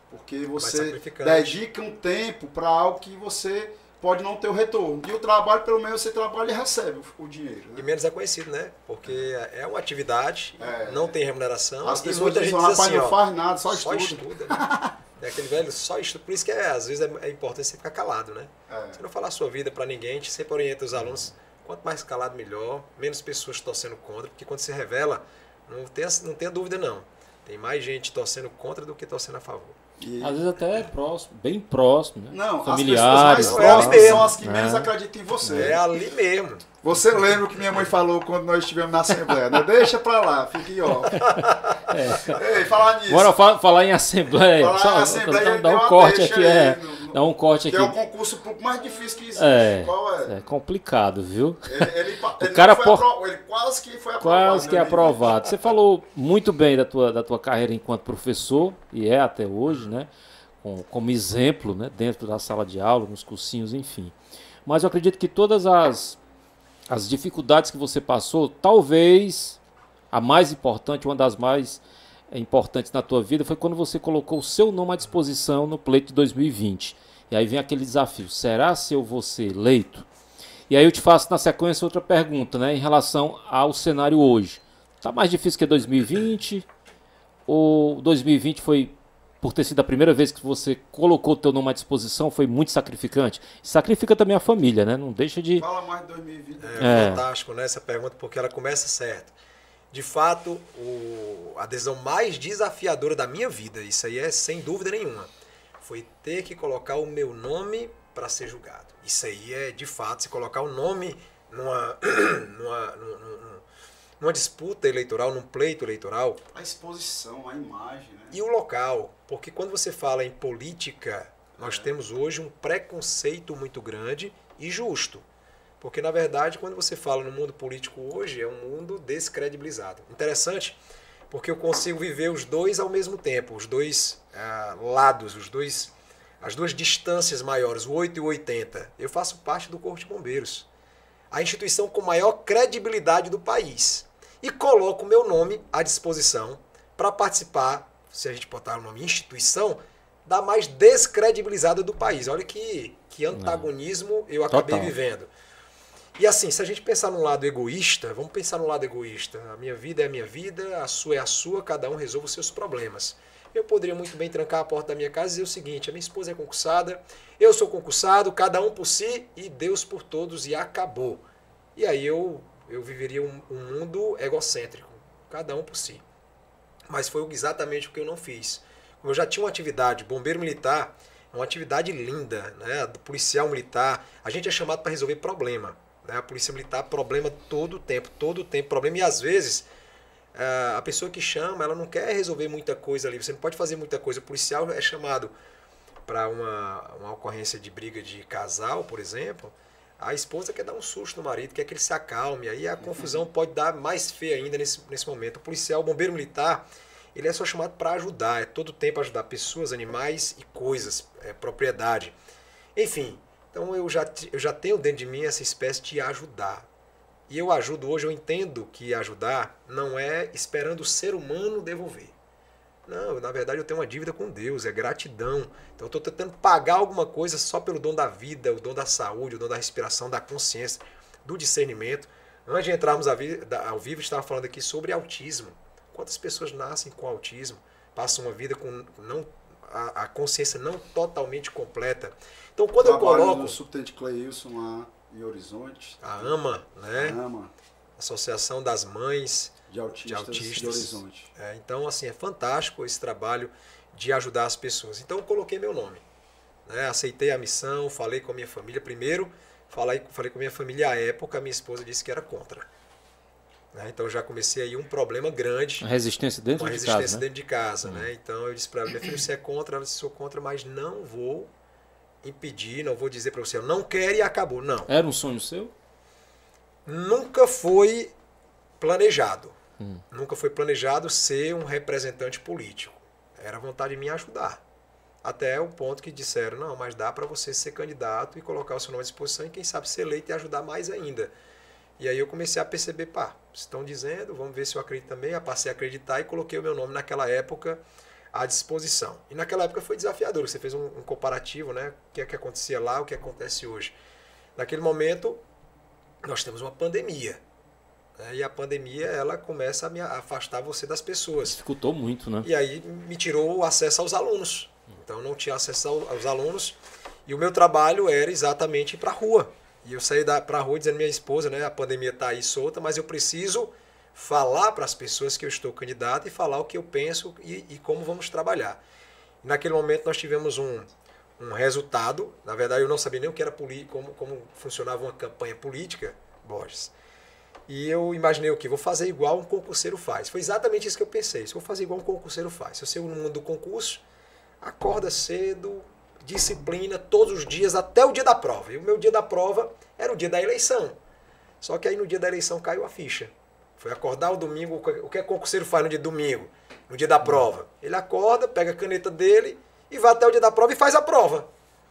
Porque você dedica um tempo para algo que você pode não ter o retorno. E o trabalho, pelo menos você trabalha e recebe o dinheiro. Né? E menos é conhecido, né? Porque é uma atividade, não tem remuneração. As e pessoas muita dizem, gente diz rapaz, assim, não ó, faz nada, só só estuda. estuda. Né? É aquele velho, só estuda. Por isso que às vezes é importante você ficar calado, né? Você não falar a sua vida para ninguém, a gente sempre orienta os alunos, quanto mais calado melhor, menos pessoas torcendo contra, porque quando se revela, não tenha dúvida não. Tem mais gente torcendo contra do que torcendo a favor. Às vezes até próximo, bem próximo, né? Não, familiares. As pessoas mais próximas são as que menos acreditam em você. É ali mesmo. Você lembra o que minha mãe falou quando nós estivemos na Assembleia, né? Deixa pra lá, fique ó. Ei, falar nisso. Bora falar em Assembleia. Dá um corte aqui, dá um corte aqui. Que é o concurso público mais difícil que existe. Qual é? É complicado, viu? Ele quase que foi aprovado. Quase que é aprovado. Você falou muito bem da tua carreira enquanto professor, e é até hoje, né? Como exemplo, né? Dentro da sala de aula, nos cursinhos, enfim. Mas eu acredito que todas as dificuldades que você passou, talvez a mais importante, uma das mais importantes na tua vida, foi quando você colocou o seu nome à disposição no pleito de 2020. E aí vem aquele desafio, será se eu vou ser eleito? E aí eu te faço na sequência outra pergunta, né, em relação ao cenário hoje. Está mais difícil que 2020? Ou 2020 foi, por ter sido a primeira vez que você colocou o teu nome à disposição, foi muito sacrificante? Sacrifica também a família, né? Não deixa de... Fala mais de 2020. É fantástico, né, essa pergunta, porque ela começa certo. De fato, a decisão mais desafiadora da minha vida, isso aí é sem dúvida nenhuma, foi ter que colocar o meu nome para ser julgado. Isso aí é, de fato, se colocar o nome numa disputa eleitoral, num pleito eleitoral. A exposição, a imagem, né? E o local, porque quando você fala em política, nós temos hoje um preconceito muito grande e justo. Porque, na verdade, quando você fala no mundo político hoje, é um mundo descredibilizado. Interessante, porque eu consigo viver os dois ao mesmo tempo, os dois lados, as duas distâncias maiores, o 8 e o 80. Eu faço parte do Corpo de Bombeiros, a instituição com maior credibilidade do país. E coloco o meu nome à disposição para participar, se a gente botar o nome instituição, da mais descredibilizada do país. Olha que antagonismo eu acabei vivendo. E assim, se a gente pensar num lado egoísta, vamos pensar no lado egoísta. A minha vida é a minha vida, a sua é a sua, cada um resolve os seus problemas. Eu poderia muito bem trancar a porta da minha casa e dizer o seguinte, a minha esposa é concursada, eu sou concursado, cada um por si e Deus por todos e acabou. E aí eu viveria um mundo egocêntrico, cada um por si. Mas foi exatamente o que eu não fiz. Como eu já tinha uma atividade, bombeiro militar, é uma atividade linda, né? Do policial militar, a gente é chamado para resolver problema. A polícia militar, problema todo o tempo, problema. E às vezes, a pessoa que chama, ela não quer resolver muita coisa ali. Você não pode fazer muita coisa. O policial é chamado para uma ocorrência de briga de casal, por exemplo. A esposa quer dar um susto no marido, quer que ele se acalme. Aí a confusão pode dar mais feia ainda nesse momento. O policial, o bombeiro militar, ele é só chamado para ajudar. É todo o tempo ajudar pessoas, animais e coisas, propriedade. Enfim... Então eu já tenho dentro de mim essa espécie de ajudar. E eu ajudo hoje, eu entendo que ajudar não é esperando o ser humano devolver. Não, na verdade eu tenho uma dívida com Deus, é gratidão. Então eu estou tentando pagar alguma coisa só pelo dom da vida, o dom da saúde, o dom da respiração, da consciência, do discernimento. Antes de entrarmos ao vivo, estava falando aqui sobre autismo. Quantas pessoas nascem com autismo, passam uma vida com a consciência não totalmente completa. Então, quando eu coloco... no subtenente Cleilson lá em Horizonte. A AMA, né? A AMA. Associação das Mães de Autistas de Horizonte. Então, assim, é fantástico esse trabalho de ajudar as pessoas. Então, eu coloquei meu nome. Né? Aceitei a missão, falei com a minha família. Primeiro, falei com a minha família à época, a minha esposa disse que era contra. Então já comecei aí um problema grande. A resistência dentro de casa. Dentro de casa, né? Então eu disse para ela, minha filha, você é contra? Ela disse, sou contra, mas não vou impedir, não vou dizer para você, eu não quero e acabou. Não. Era um sonho seu? Nunca foi planejado. Nunca foi planejado ser um representante político. Era vontade de me ajudar. Até o ponto que disseram, não, mas dá para você ser candidato e colocar o seu nome à disposição e quem sabe ser eleito e ajudar mais ainda. E aí eu comecei a perceber, estão dizendo, vamos ver se eu acredito também. Eu passei a acreditar e coloquei o meu nome naquela época à disposição. E naquela época foi desafiador, você fez um comparativo, né? O que é que acontecia lá, o que acontece hoje. Naquele momento, nós temos uma pandemia. Né? E a pandemia, ela começa a afastar você das pessoas. Dificultou muito, né? E aí me tirou o acesso aos alunos. Então não tinha acesso aos alunos. E o meu trabalho era exatamente ir para a rua. E eu saí para a rua dizendo à minha esposa, né? A pandemia está aí solta, mas eu preciso falar para as pessoas que eu estou candidato e falar o que eu penso e como vamos trabalhar. E naquele momento nós tivemos um resultado. Na verdade, eu não sabia nem o que era como funcionava uma campanha política, Borges. E eu imaginei o quê? Vou fazer igual um concurseiro faz. Foi exatamente isso que eu pensei. Vou fazer igual um concurseiro faz. Se eu sei no mundo do concurso, acorda cedo, disciplina, todos os dias, até o dia da prova. E o meu dia da prova era o dia da eleição. Só que aí no dia da eleição caiu a ficha. Foi acordar o domingo, o que o concurseiro faz no dia de domingo, no dia da prova? Ele acorda, pega a caneta dele e vai até o dia da prova e faz a prova.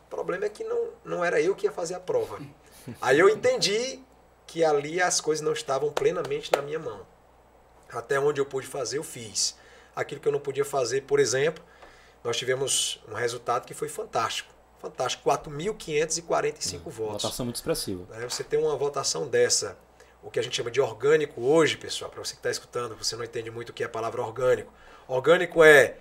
O problema é que não era eu que ia fazer a prova. Aí eu entendi que ali as coisas não estavam plenamente na minha mão. Até onde eu pude fazer, eu fiz. Aquilo que eu não podia fazer, por exemplo, nós tivemos um resultado que foi fantástico. Fantástico, 4.545 votos. Votação muito expressiva. Você tem uma votação dessa, o que a gente chama de orgânico hoje, pessoal, para você que está escutando, você não entende muito o que é a palavra orgânico. Orgânico é,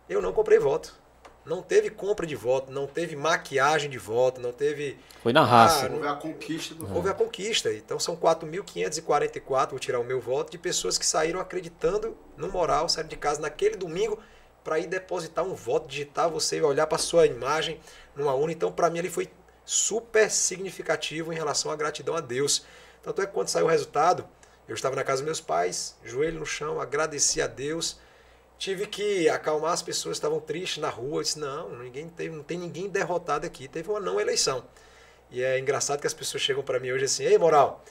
eu não comprei voto. Não teve compra de voto, não teve maquiagem de voto, não teve... Foi na raça. Houve a conquista do voto. Houve a conquista. Então são 4.544, vou tirar o meu voto, de pessoas que saíram acreditando no moral, saíram de casa naquele domingo para ir depositar um voto, digitar, você olhar para a sua imagem numa urna. Então, para mim, ele foi super significativo em relação à gratidão a Deus. Tanto é que quando saiu o resultado, eu estava na casa dos meus pais, joelho no chão, agradeci a Deus. Tive que acalmar as pessoas que estavam tristes na rua. Eu disse, não tem ninguém derrotado aqui. Teve uma não eleição. E é engraçado que as pessoas chegam para mim hoje assim, ei, Moral,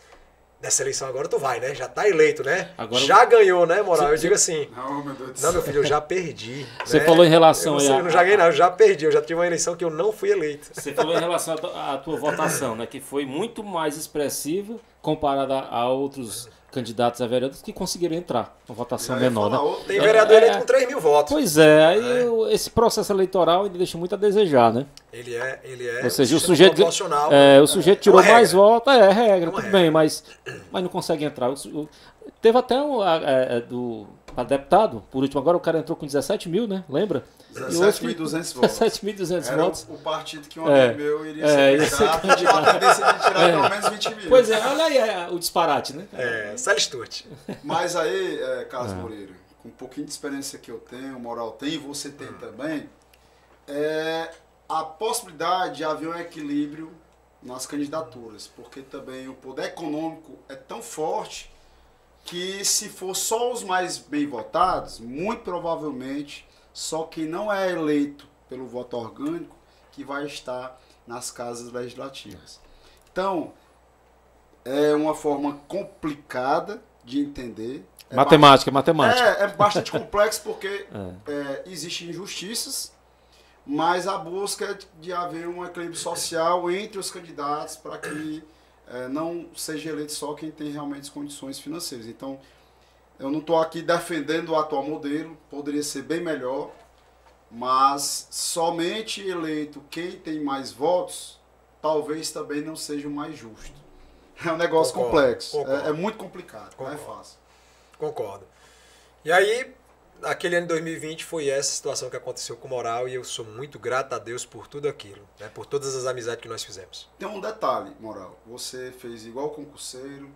nessa eleição agora tu vai, né? Já tá eleito, né? Agora... Já ganhou, né, Moral? Eu digo assim, não, meu Deus do não, meu filho, eu já perdi. Você né? falou em relação... Eu não já ganhei, não, eu já perdi. Eu já tive uma eleição que eu não fui eleito. Você falou em relação à tua votação, né? Que foi muito mais expressiva comparada a outros candidatos a vereadores que conseguiram entrar com votação menor, né? Tem vereador eleito com 3 mil votos. Pois é, aí esse processo eleitoral ele deixa muito a desejar, né? Ele é ou seja, o sujeito tirou mais votos, é regra, tudo bem, mas não consegue entrar. Teve até para deputado, por último, agora o cara entrou com 17 mil, né? Lembra? 17.200 votos. 17.200 votos. O partido que um amigo meu iria ser candidato, tinha a tendência de tirar pelo menos 20 mil. Pois é, olha aí o disparate, né? Sally Sturt. Mas aí, Carlos Moreira, com um pouquinho de experiência que eu tenho, o Moral tem, e você tem também, a possibilidade de haver um equilíbrio nas candidaturas, porque também o poder econômico é tão forte que se for só os mais bem votados, muito provavelmente só quem não é eleito pelo voto orgânico que vai estar nas casas legislativas. Então, é uma forma complicada de entender. Matemática. É bastante complexo porque existem injustiças, mas a busca é de haver um equilíbrio social entre os candidatos para que não seja eleito só quem tem realmente condições financeiras. Então, eu não estou aqui defendendo o atual modelo, poderia ser bem melhor, mas somente eleito quem tem mais votos, talvez também não seja o mais justo. É um negócio complexo, é muito complicado, não é fácil. Concordo. E aí, aquele ano de 2020 foi essa situação que aconteceu com o Moral e eu sou muito grato a Deus por tudo aquilo, né? Por todas as amizades que nós fizemos. Tem um detalhe, Moral, você fez igual concurseiro,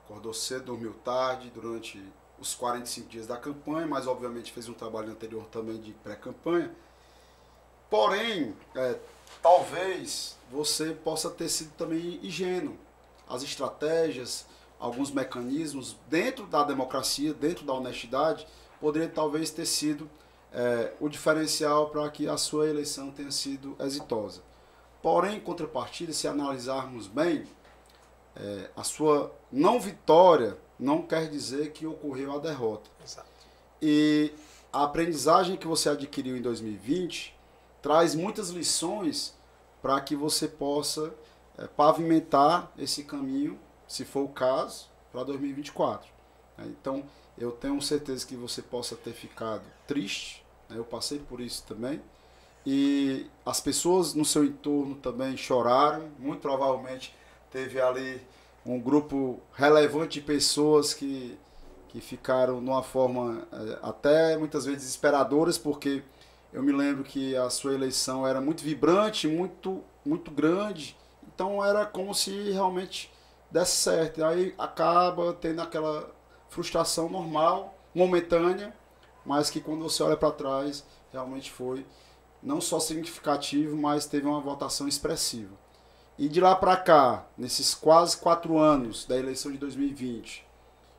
acordou cedo, dormiu tarde durante os 45 dias da campanha, mas obviamente fez um trabalho anterior também de pré-campanha. Porém, talvez você possa ter sido também ingênuo. As estratégias, alguns mecanismos dentro da democracia, dentro da honestidade, poderia talvez ter sido o diferencial para que a sua eleição tenha sido exitosa. Porém, em contrapartida, se analisarmos bem, a sua não vitória não quer dizer que ocorreu a derrota. Exato. E a aprendizagem que você adquiriu em 2020 traz muitas lições para que você possa pavimentar esse caminho, se for o caso, para 2024. Então, eu tenho certeza que você possa ter ficado triste, Eu passei por isso também. E as pessoas no seu entorno também choraram. Muito provavelmente teve ali um grupo relevante de pessoas que ficaram de uma forma até muitas vezes desesperadoras, porque eu me lembro que a sua eleição era muito vibrante, muito grande. Então era como se realmente desse certo. Aí acaba tendo aquela frustração normal, momentânea, mas que quando você olha para trás, realmente foi não só significativo, mas teve uma votação expressiva. E de lá para cá, nesses quase 4 anos da eleição de 2020,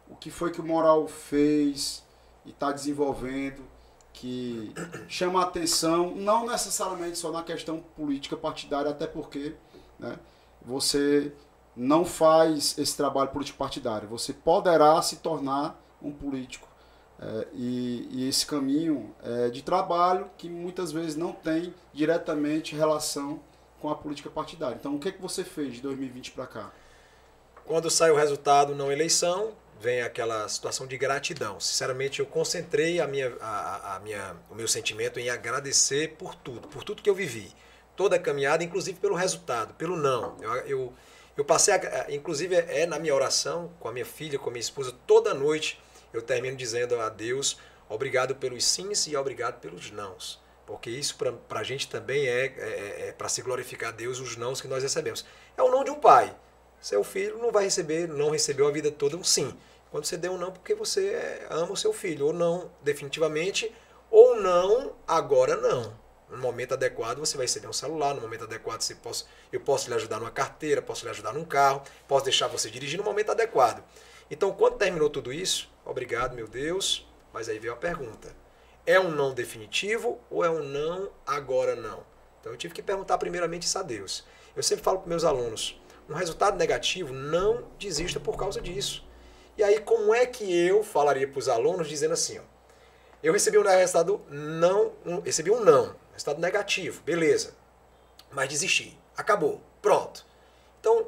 o que foi que o Moral fez e está desenvolvendo que chama a atenção, não necessariamente só na questão política partidária, até porque, né, você não faz esse trabalho político partidário, você poderá se tornar um político. E esse caminho de trabalho que muitas vezes não tem diretamente relação com a política partidária. Então, o que você fez de 2020 para cá? Quando sai o resultado na eleição, vem aquela situação de gratidão. Sinceramente, eu concentrei o meu sentimento em agradecer por tudo que eu vivi. Toda a caminhada, inclusive pelo resultado, pelo não. Eu passei, inclusive na minha oração com a minha filha, com a minha esposa, toda noite, eu termino dizendo a Deus, obrigado pelos sims e obrigado pelos nãos. Porque isso para a gente também é para se glorificar a Deus, os nãos que nós recebemos. É o não de um pai. Seu filho não recebeu a vida toda um sim. Quando você deu um não, porque você ama o seu filho. Ou não definitivamente, ou não, agora não. No momento adequado você vai receber um celular, no momento adequado eu posso lhe ajudar numa carteira, posso lhe ajudar num carro, posso deixar você dirigir no momento adequado. Então, quando terminou tudo isso, obrigado, meu Deus, mas aí veio a pergunta. É um não definitivo ou é um não agora não? Então, eu tive que perguntar primeiramente isso a Deus. Eu sempre falo para meus alunos, um resultado negativo, não desista por causa disso. E aí, como é que eu falaria para os alunos dizendo assim, ó, eu recebi um resultado resultado negativo, beleza, mas desisti, acabou, pronto. Então,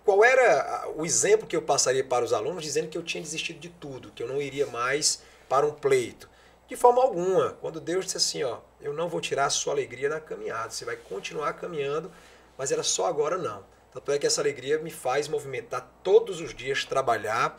qual era o exemplo que eu passaria para os alunos dizendo que eu tinha desistido de tudo, que eu não iria mais para um pleito? De forma alguma. Quando Deus disse assim, ó, eu não vou tirar a sua alegria na caminhada, você vai continuar caminhando, mas era só agora não. Tanto é que essa alegria me faz movimentar todos os dias, trabalhar,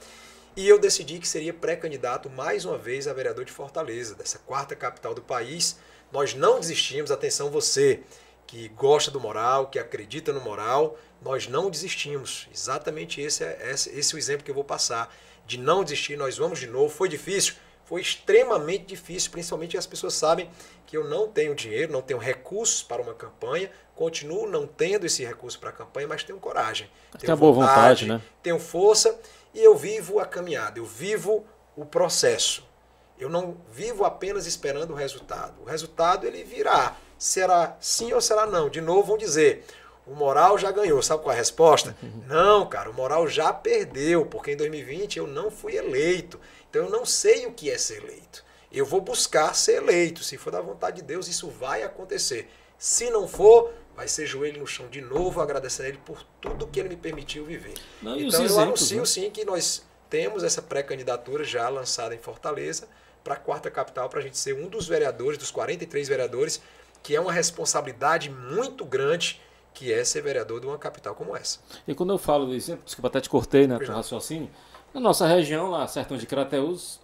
e eu decidi que seria pré-candidato mais uma vez a vereador de Fortaleza, dessa 4ª capital do país. Nós não desistimos, atenção você que gosta do Moral, que acredita no Moral, nós não desistimos. Exatamente esse é o exemplo que eu vou passar. De não desistir, nós vamos de novo. Foi difícil? Foi extremamente difícil, principalmente as pessoas sabem que eu não tenho dinheiro, não tenho recursos para uma campanha, continuo não tendo esse recurso para a campanha, mas tenho coragem. Tenho boa vontade, né? Tenho força e eu vivo a caminhada, eu vivo o processo. Eu não vivo apenas esperando o resultado. O resultado ele virá. Será sim ou será não? De novo vão dizer, o Moral já ganhou. Sabe qual é a resposta? Não, cara, o Moral já perdeu, porque em 2020 eu não fui eleito. Então eu não sei o que é ser eleito. Eu vou buscar ser eleito. Se for da vontade de Deus, isso vai acontecer. Se não for, vai ser joelho no chão de novo, agradecendo a Ele por tudo que Ele me permitiu viver. Não, então eu anuncio sim que nós temos essa pré-candidatura já lançada em Fortaleza para a 4ª capital, para a gente ser um dos vereadores, dos 43 vereadores, que é uma responsabilidade muito grande, que é ser vereador de uma capital como essa. E quando eu falo do exemplo, desculpa, até te cortei, né, teu raciocínio, na nossa região, lá, Sertão de Crateús,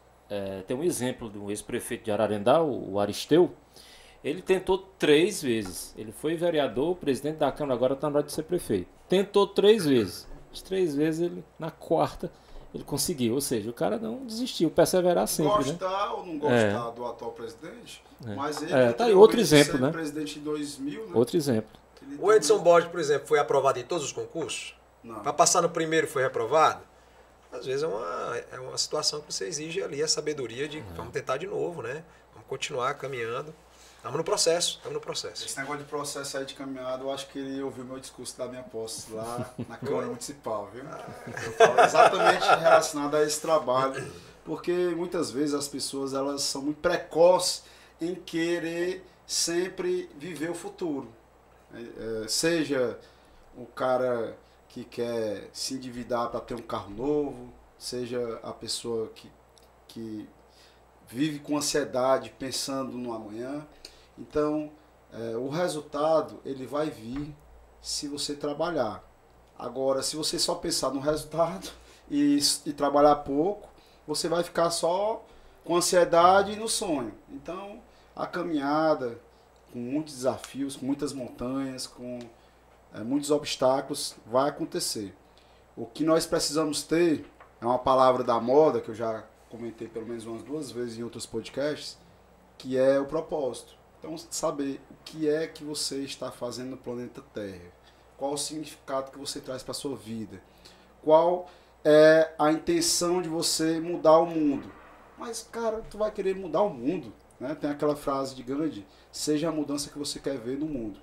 tem um exemplo de um ex-prefeito de Ararendá, o Aristeu. Ele tentou 3 vezes. Ele foi vereador, presidente da Câmara, agora está na hora de ser prefeito. Tentou 3 vezes. As 3 vezes, ele, na 4ª, ele conseguiu. Ou seja, o cara não desistiu, perseverar sempre. Gostar, né? Ou não gostar do atual presidente, mas ele tá aí outro exemplo, né? Presidente em 2000, né? Outro exemplo. O Edson Borges, por exemplo, foi aprovado em todos os concursos? Não. Para passar no primeiro foi reprovado? Às vezes é uma situação que você exige ali a sabedoria de vamos tentar de novo, né? Vamos continuar caminhando. Estamos no processo. Esse negócio de processo aí de caminhada, eu acho que ele ouviu meu discurso da minha posse lá na Câmara Municipal, viu? Eu falo exatamente relacionado a esse trabalho, porque muitas vezes as pessoas elas são muito precoces em querer sempre viver o futuro. Seja o cara que quer se endividar para ter um carro novo, seja a pessoa que vive com ansiedade, pensando no amanhã. Então, o resultado ele vai vir se você trabalhar. Agora, se você só pensar no resultado e trabalhar pouco, você vai ficar só com ansiedade e no sonho. Então, a caminhada, com muitos desafios, com muitas montanhas, com muitos obstáculos, vai acontecer. O que nós precisamos ter, é uma palavra da moda, que eu já comentei pelo menos umas 2 vezes em outros podcasts, que é o propósito. Então, saber o que é que você está fazendo no planeta Terra. Qual o significado que você traz para a sua vida. Qual é a intenção de você mudar o mundo. Mas, cara, tu vai querer mudar o mundo, né? Tem aquela frase de Gandhi, seja a mudança que você quer ver no mundo.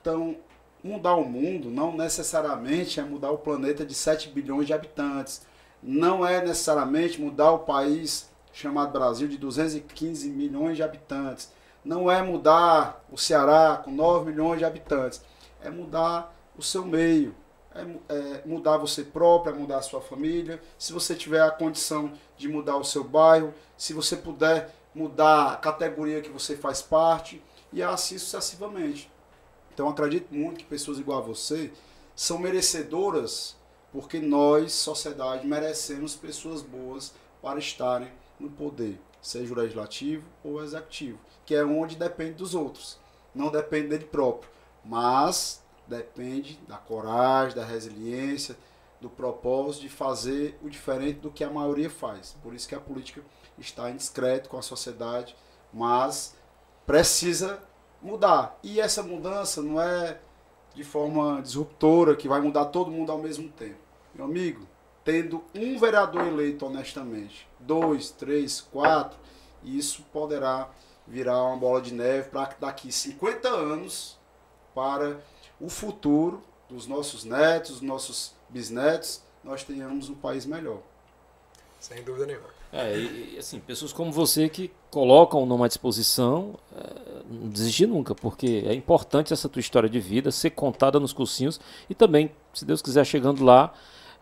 Então, mudar o mundo não necessariamente é mudar o planeta de 7 bilhões de habitantes. Não é necessariamente mudar o país chamado Brasil de 215 milhões de habitantes. Não é mudar o Ceará com 9 milhões de habitantes. É mudar o seu meio. É mudar você próprio, é mudar a sua família. Se você tiver a condição de mudar o seu bairro, se você puder mudar a categoria que você faz parte, e assim sucessivamente. Então, acredito muito que pessoas igual a você são merecedoras, porque nós, sociedade, merecemos pessoas boas para estarem no poder, seja o legislativo ou o executivo, que é onde depende dos outros, não depende dele próprio, mas depende da coragem, da resiliência, do propósito de fazer o diferente do que a maioria faz. Por isso que a política está em discreto com a sociedade, mas precisa mudar. E essa mudança não é de forma disruptora, que vai mudar todo mundo ao mesmo tempo. Meu amigo, tendo um vereador eleito honestamente, 2, 3, 4, isso poderá virar uma bola de neve para daqui 50 anos, para o futuro dos nossos netos, dos nossos bisnetos, nós tenhamos um país melhor. Sem dúvida nenhuma. E assim, pessoas como você que colocam o nome à disposição, não desistir nunca, porque é importante essa tua história de vida ser contada nos cursinhos e também, se Deus quiser, chegando lá,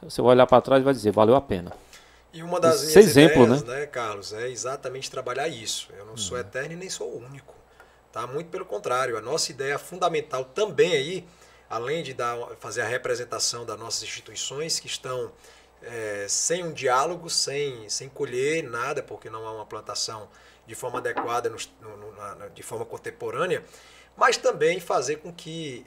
você vai olhar para trás e vai dizer, valeu a pena. E uma das minhas exemplo, ideias, né, Carlos, é exatamente trabalhar isso. Eu não sou eterno e nem sou o único. Tá? Muito pelo contrário, a nossa ideia fundamental também aí, além de fazer a representação das nossas instituições que estão sem um diálogo, sem colher nada, porque não há uma plantação de forma adequada, de forma contemporânea, mas também fazer com que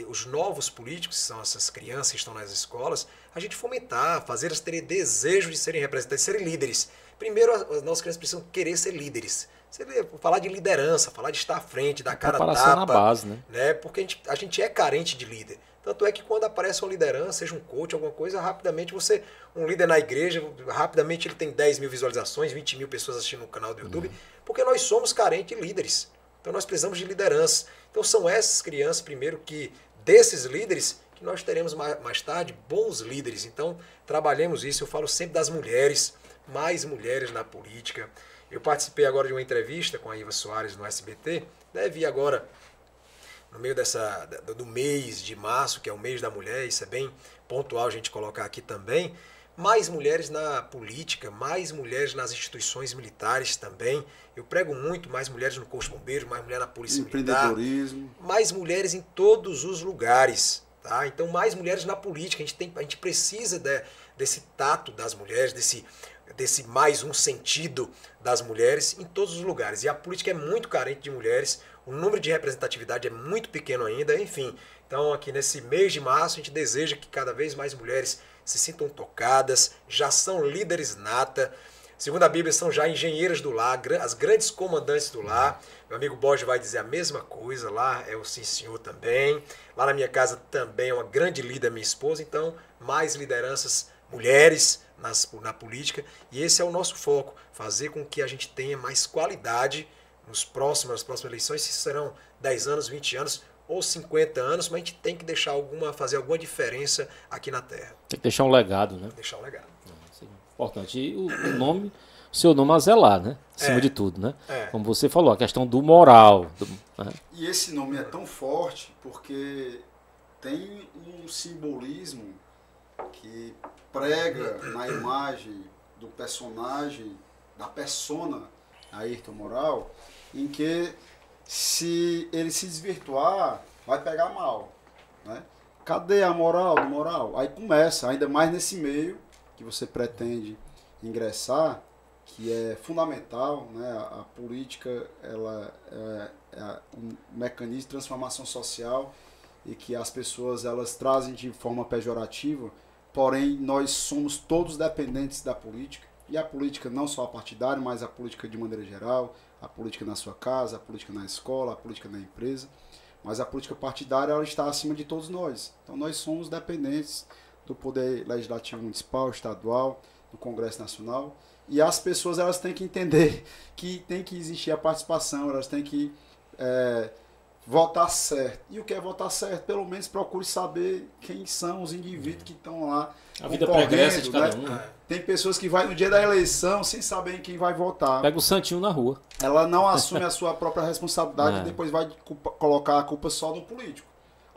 os novos políticos, que são essas crianças que estão nas escolas, a gente fomentar, fazer elas terem desejo de serem representantes, de serem líderes. Primeiro, as nossas crianças precisam querer ser líderes. Falar de liderança, falar de estar à frente, da cara tapa, na base, né? Porque a gente é carente de líder. Tanto é que quando aparece uma liderança, seja um coach, alguma coisa, rapidamente um líder na igreja, rapidamente ele tem 10 mil visualizações, 20 mil pessoas assistindo no canal do YouTube, porque nós somos carentes de líderes. Então nós precisamos de liderança. Então são essas crianças, primeiro, desses líderes, que nós teremos mais tarde bons líderes. Então trabalhemos isso, eu falo sempre das mulheres, mais mulheres na política. Eu participei agora de uma entrevista com a Iva Soares no SBT, deve ir agora no meio do mês de março, que é o mês da mulher, isso é bem pontual a gente colocar aqui também. Mais mulheres na política, mais mulheres nas instituições militares também. Eu prego muito mais mulheres no Corpo de Bombeiros, mais mulheres na Polícia Militar. Empreendedorismo. Mais mulheres em todos os lugares. Tá? Então, mais mulheres na política. A gente precisa desse tato das mulheres, desse mais um sentido das mulheres em todos os lugares. E a política é muito carente de mulheres, o número de representatividade é muito pequeno ainda, enfim. Então, aqui nesse mês de março, a gente deseja que cada vez mais mulheres se sintam tocadas, já são líderes nata. Segundo a Bíblia, são já engenheiras do lar, as grandes comandantes do lar. Meu amigo Borges vai dizer a mesma coisa, lá é o sim senhor também. Lá na minha casa também é uma grande líder, minha esposa. Então, mais lideranças mulheres na política. E esse é o nosso foco, fazer com que a gente tenha mais qualidade nas próximas eleições, se serão 10 anos, 20 anos ou 50 anos, mas a gente tem que fazer alguma diferença aqui na Terra. Tem que deixar um legado, né? Deixar um legado. Isso é importante. E o seu nome a zelar, né? Acima de tudo, né? Como você falou, a questão do moral. Né? E esse nome é tão forte porque tem um simbolismo que prega na imagem do personagem, da persona Ayrton Moral, em que se ele se desvirtuar, vai pegar mal, né? Cadê a moral do moral? Aí começa, ainda mais nesse meio que você pretende ingressar, que é fundamental, né? A política ela é um mecanismo de transformação social e que as pessoas elas trazem de forma pejorativa, porém nós somos todos dependentes da política, e a política não só a partidária, mas a política de maneira geral, a política na sua casa, a política na escola, a política na empresa, mas a política partidária ela está acima de todos nós. Então nós somos dependentes do poder legislativo municipal, estadual, do Congresso Nacional, e as pessoas elas têm que entender que tem que existir a participação, elas têm que votar certo. E o que é votar certo? Pelo menos procure saber quem são os indivíduos que estão lá. A vida pregressa de cada um. Né? Tem pessoas que vai no dia da eleição sem saber em quem vai votar. Pega o santinho na rua. Ela não assume a sua própria responsabilidade e depois vai colocar a culpa só no político.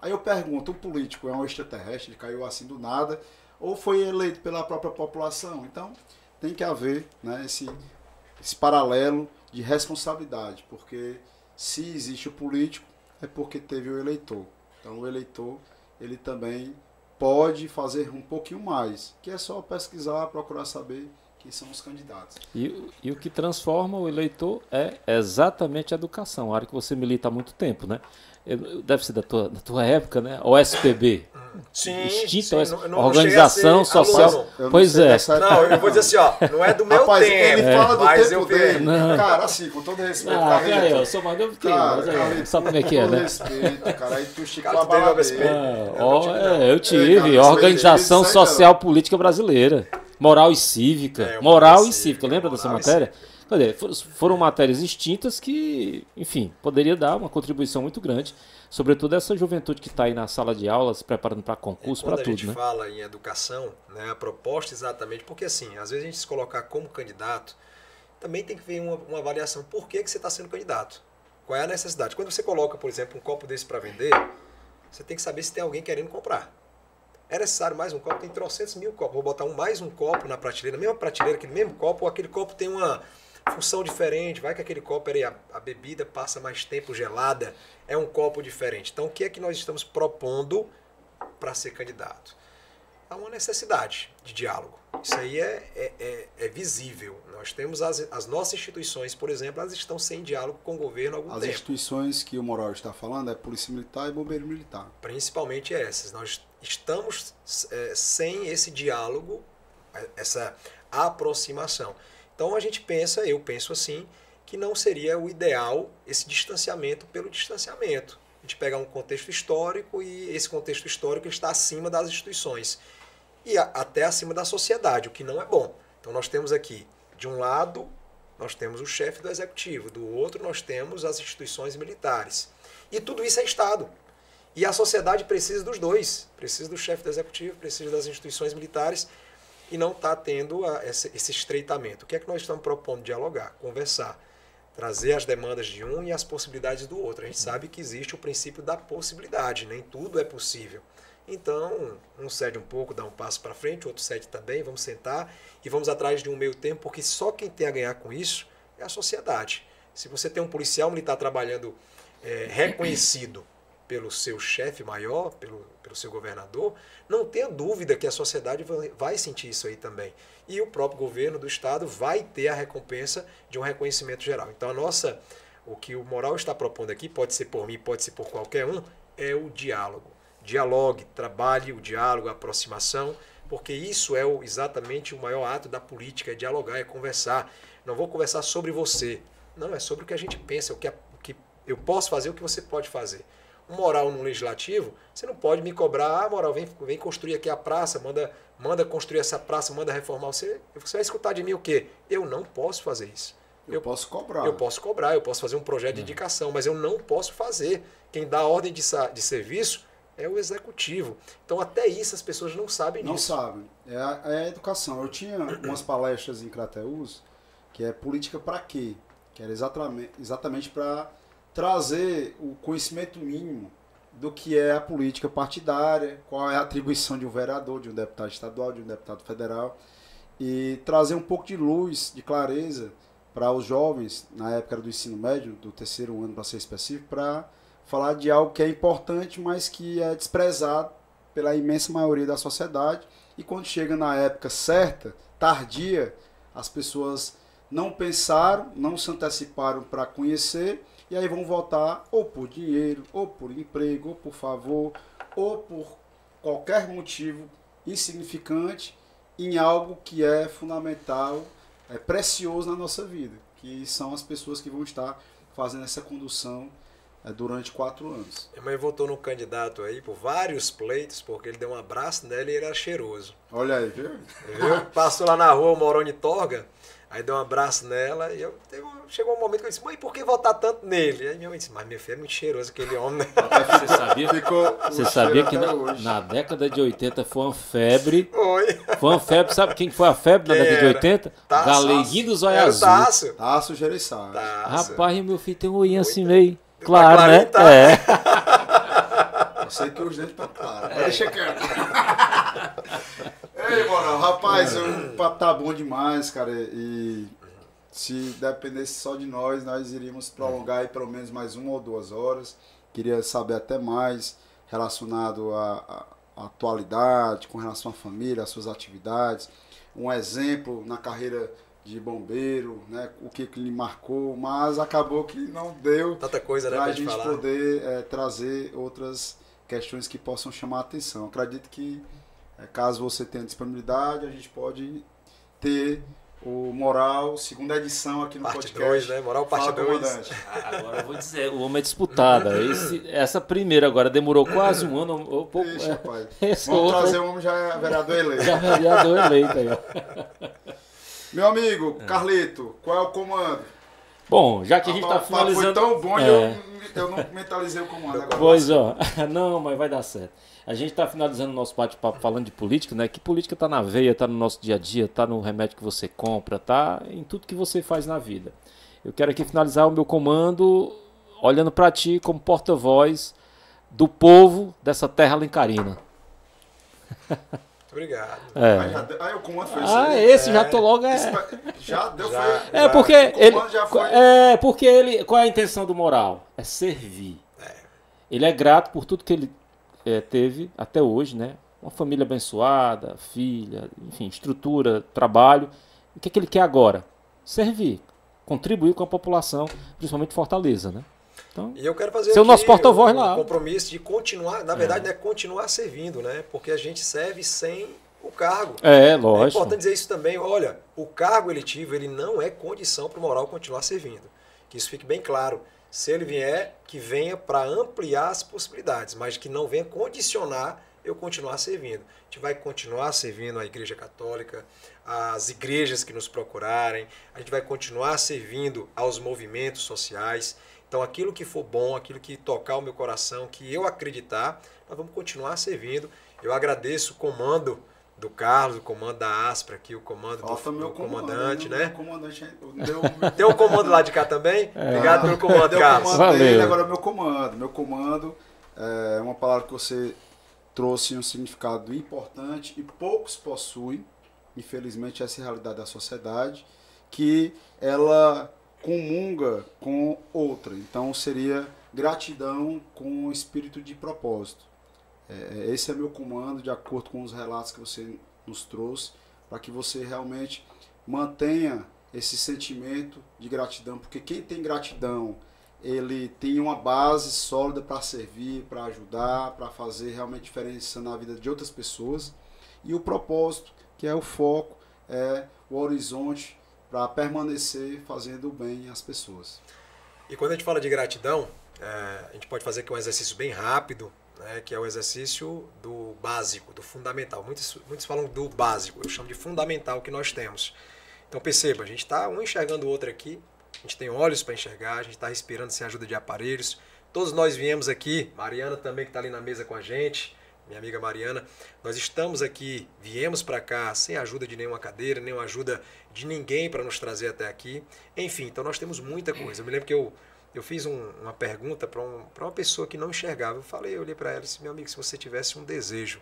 Aí eu pergunto, o político é um extraterrestre, ele caiu assim do nada, ou foi eleito pela própria população? Então, tem que haver, né, esse paralelo de responsabilidade, porque se existe o político, é porque teve o eleitor. Então o eleitor, ele também pode fazer um pouquinho mais, que é só pesquisar, procurar saber quem são os candidatos. E o que transforma o eleitor é exatamente a educação, a área que você milita há muito tempo, né? Deve ser da tua época, né? OSPB. Sim, Extinta sim, Organização Social. Pois é. Não, eu vou dizer assim, ó, não é do meu Rapaz, tempo. ele fala do mas tempo dele. Cara, assim, com todo respeito. Peraí, eu sou mais novo que eu. Sabe como é que é, né? Respeito, cara, aí tu estica Cara, a baladeira. Eu tive. Organização Social Política Brasileira. Moral e Cívica. Moral e Cívica. Lembra dessa matéria? Quer dizer, foram matérias extintas que, enfim, poderia dar uma contribuição muito grande, sobretudo essa juventude que está aí na sala de aula, se preparando para concurso, para tudo, né? Quando a gente fala em educação, né, a proposta exatamente, porque assim, às vezes a gente se colocar como candidato, também tem que ver uma avaliação, por que você está sendo candidato? Qual é a necessidade? Quando você coloca, por exemplo, um copo desse para vender, você tem que saber se tem alguém querendo comprar. É necessário mais um copo? Tem 300.000 copos. Vou botar mais um copo na prateleira, mesma prateleira, aquele mesmo copo, ou aquele copo tem uma função diferente, vai que aquele copo, a bebida passa mais tempo gelada, é um copo diferente. Então, o que é que nós estamos propondo para ser candidato? Há uma necessidade de diálogo. Isso aí é visível. Nós temos as nossas instituições, por exemplo, elas estão sem diálogo com o governo há algum tempo. As instituições que o Moral está falando é Polícia Militar e Bombeiro Militar. Principalmente essas. Nós estamos sem esse diálogo, essa aproximação. Então a gente pensa, eu penso assim, que não seria o ideal esse distanciamento pelo distanciamento. A gente pegar um contexto histórico e esse contexto histórico está acima das instituições e até acima da sociedade, o que não é bom. Então nós temos aqui, de um lado, nós temos o chefe do executivo, do outro nós temos as instituições militares. E tudo isso é Estado. E a sociedade precisa dos dois, precisa do chefe do executivo, precisa das instituições militares, e não está tendo esse estreitamento. O que é que nós estamos propondo? Dialogar, conversar, trazer as demandas de um e as possibilidades do outro. A gente sabe que existe o princípio da possibilidade, nem tudo é possível. Então, um cede um pouco, dá um passo para frente, o outro cede também, vamos sentar e vamos atrás de um meio termo, porque só quem tem a ganhar com isso é a sociedade. Se você tem um policial militar trabalhando reconhecido pelo seu chefe maior, pelo seu governador, não tenha dúvida que a sociedade vai sentir isso aí também. E o próprio governo do Estado vai ter a recompensa de um reconhecimento geral. Então o que o Moral está propondo aqui, pode ser por mim, pode ser por qualquer um, é o diálogo. Dialogue, trabalhe o diálogo, a aproximação, porque isso é exatamente o maior ato da política, é dialogar, é conversar. Não vou conversar sobre você, não, é sobre o que a gente pensa, o que eu posso fazer, o que você pode fazer. O Moral no legislativo, você não pode me cobrar, Moral, vem construir aqui a praça, manda construir essa praça, manda reformar. Você vai escutar de mim o quê? Eu não posso fazer isso. Eu posso cobrar. Eu posso cobrar, eu posso fazer um projeto de indicação, mas eu não posso fazer. Quem dá a ordem de serviço é o executivo. Então até isso as pessoas não sabem disso. Não sabem. É a educação. Eu tinha umas palestras em Crateús, que é política para quê? Que era exatamente para trazer o conhecimento mínimo do que é a política partidária, qual é a atribuição de um vereador, de um deputado estadual, de um deputado federal, e trazer um pouco de luz, de clareza, para os jovens, na época do ensino médio, do terceiro ano para ser específico, para falar de algo que é importante, mas que é desprezado pela imensa maioria da sociedade. E quando chega na época certa, tardia, as pessoas não pensaram, não se anteciparam para conhecer, e aí vão votar ou por dinheiro, ou por emprego, ou por favor, ou por qualquer motivo insignificante em algo que é fundamental, é precioso na nossa vida, que são as pessoas que vão estar fazendo essa condução durante 4 anos. Minha mãe votou no candidato aí por vários pleitos, porque ele deu um abraço nela e ele era cheiroso. Olha aí, viu? Passou lá na rua, o Moroni Torga, aí deu um abraço nela e chegou um momento que eu disse, mãe, por que votar tanto nele? Aí minha mãe disse, mas meu filho é muito cheiroso aquele homem, né? Você sabia que na década de 80 foi uma febre. Foi uma febre, sabe quem foi a febre na década de 80? Galeguinho do Zóio Azul. Tasso Gereissati. Rapaz, meu filho tem um olhinho assim meio claro, né? Tá. Eu sei que os dentes estão claros. Deixa quieto. Ei, Moral, rapaz, o papo tá bom demais, cara. E se dependesse só de nós iríamos prolongar aí pelo menos mais 1 ou 2 horas. Queria saber até mais relacionado à atualidade, com relação à família, às suas atividades. Um exemplo na carreira de bombeiro, né? O que lhe marcou, mas acabou que não deu tanta coisa, né, pra gente poder trazer outras questões que possam chamar a atenção. Acredito que, caso você tenha disponibilidade, a gente pode ter o Moral, segunda edição aqui no parte podcast. 2, né? Moral parte 2. Agora eu vou dizer, o homem é disputada. Essa primeira agora demorou quase um ano. Um pouco, Ixi, rapaz. Vamos outro, trazer o homem já é vereador eleito. Já é vereador eleito aí. Meu amigo, Carlito, qual é o comando? Bom, já que a gente está finalizando... Foi tão bom e eu não mentalizei o comando agora. Pois, ó. Não, mas vai dar certo. A gente está finalizando o nosso bate-papo falando de política, né? Que política está na veia, está no nosso dia a dia, está no remédio que você compra, está em tudo que você faz na vida. Eu quero aqui finalizar o meu comando olhando para ti como porta-voz do povo dessa terra alencarina. Obrigado. O comando foi isso. Esse já tô logo. Já deu, porque ele. Qual é a intenção do Moral? É servir. Ele é grato por tudo que ele teve até hoje, né? Uma família abençoada, filha, enfim, estrutura, trabalho. O que ele quer agora? Servir. Contribuir com a população, principalmente Fortaleza, né? Então, e eu quero fazer ser o nosso porta-voz lá. Compromisso de continuar, na verdade, né, continuar servindo, né? Porque a gente serve sem o cargo. Lógico. É importante dizer isso também. Olha, o cargo eletivo ele não é condição para o Moral continuar servindo. Que isso fique bem claro. Se ele vier, que venha para ampliar as possibilidades, mas que não venha condicionar eu continuar servindo. A gente vai continuar servindo a Igreja Católica, as igrejas que nos procurarem, a gente vai continuar servindo aos movimentos sociais. Então, aquilo que for bom, aquilo que tocar o meu coração, que eu acreditar, nós vamos continuar servindo. Eu agradeço o comando do Carlos, o comando da Aspra aqui, o comando do comandante, né? Tem um comando lá de cá também? Obrigado pelo comando, Carlos. Valeu. Agora o meu comando. Meu comando é uma palavra que você trouxe um significado importante e poucos possuem, infelizmente, essa é a realidade da sociedade, que ela comunga com outra. Então seria gratidão com espírito de propósito. Esse é meu comando, de acordo com os relatos que você nos trouxe, para que você realmente mantenha esse sentimento de gratidão, porque quem tem gratidão, ele tem uma base sólida para servir, para ajudar, para fazer realmente diferença na vida de outras pessoas. E o propósito, que é o foco, é o horizonte para permanecer fazendo o bem às pessoas. E quando a gente fala de gratidão, a gente pode fazer aqui um exercício bem rápido, né, que é o exercício do básico, do fundamental. Muitos falam do básico, eu chamo de fundamental que nós temos. Então perceba, a gente está um enxergando o outro aqui, a gente tem olhos para enxergar, a gente está respirando sem ajuda de aparelhos. Todos nós viemos aqui, Mariana também que está ali na mesa com a gente, minha amiga Mariana, nós estamos aqui, viemos para cá sem ajuda de nenhuma cadeira, nenhuma ajuda de ninguém para nos trazer até aqui. Enfim, então nós temos muita coisa. Eu me lembro que eu fiz uma pergunta para uma pessoa que não enxergava. Eu olhei para ela e disse, meu amigo, se você tivesse um desejo,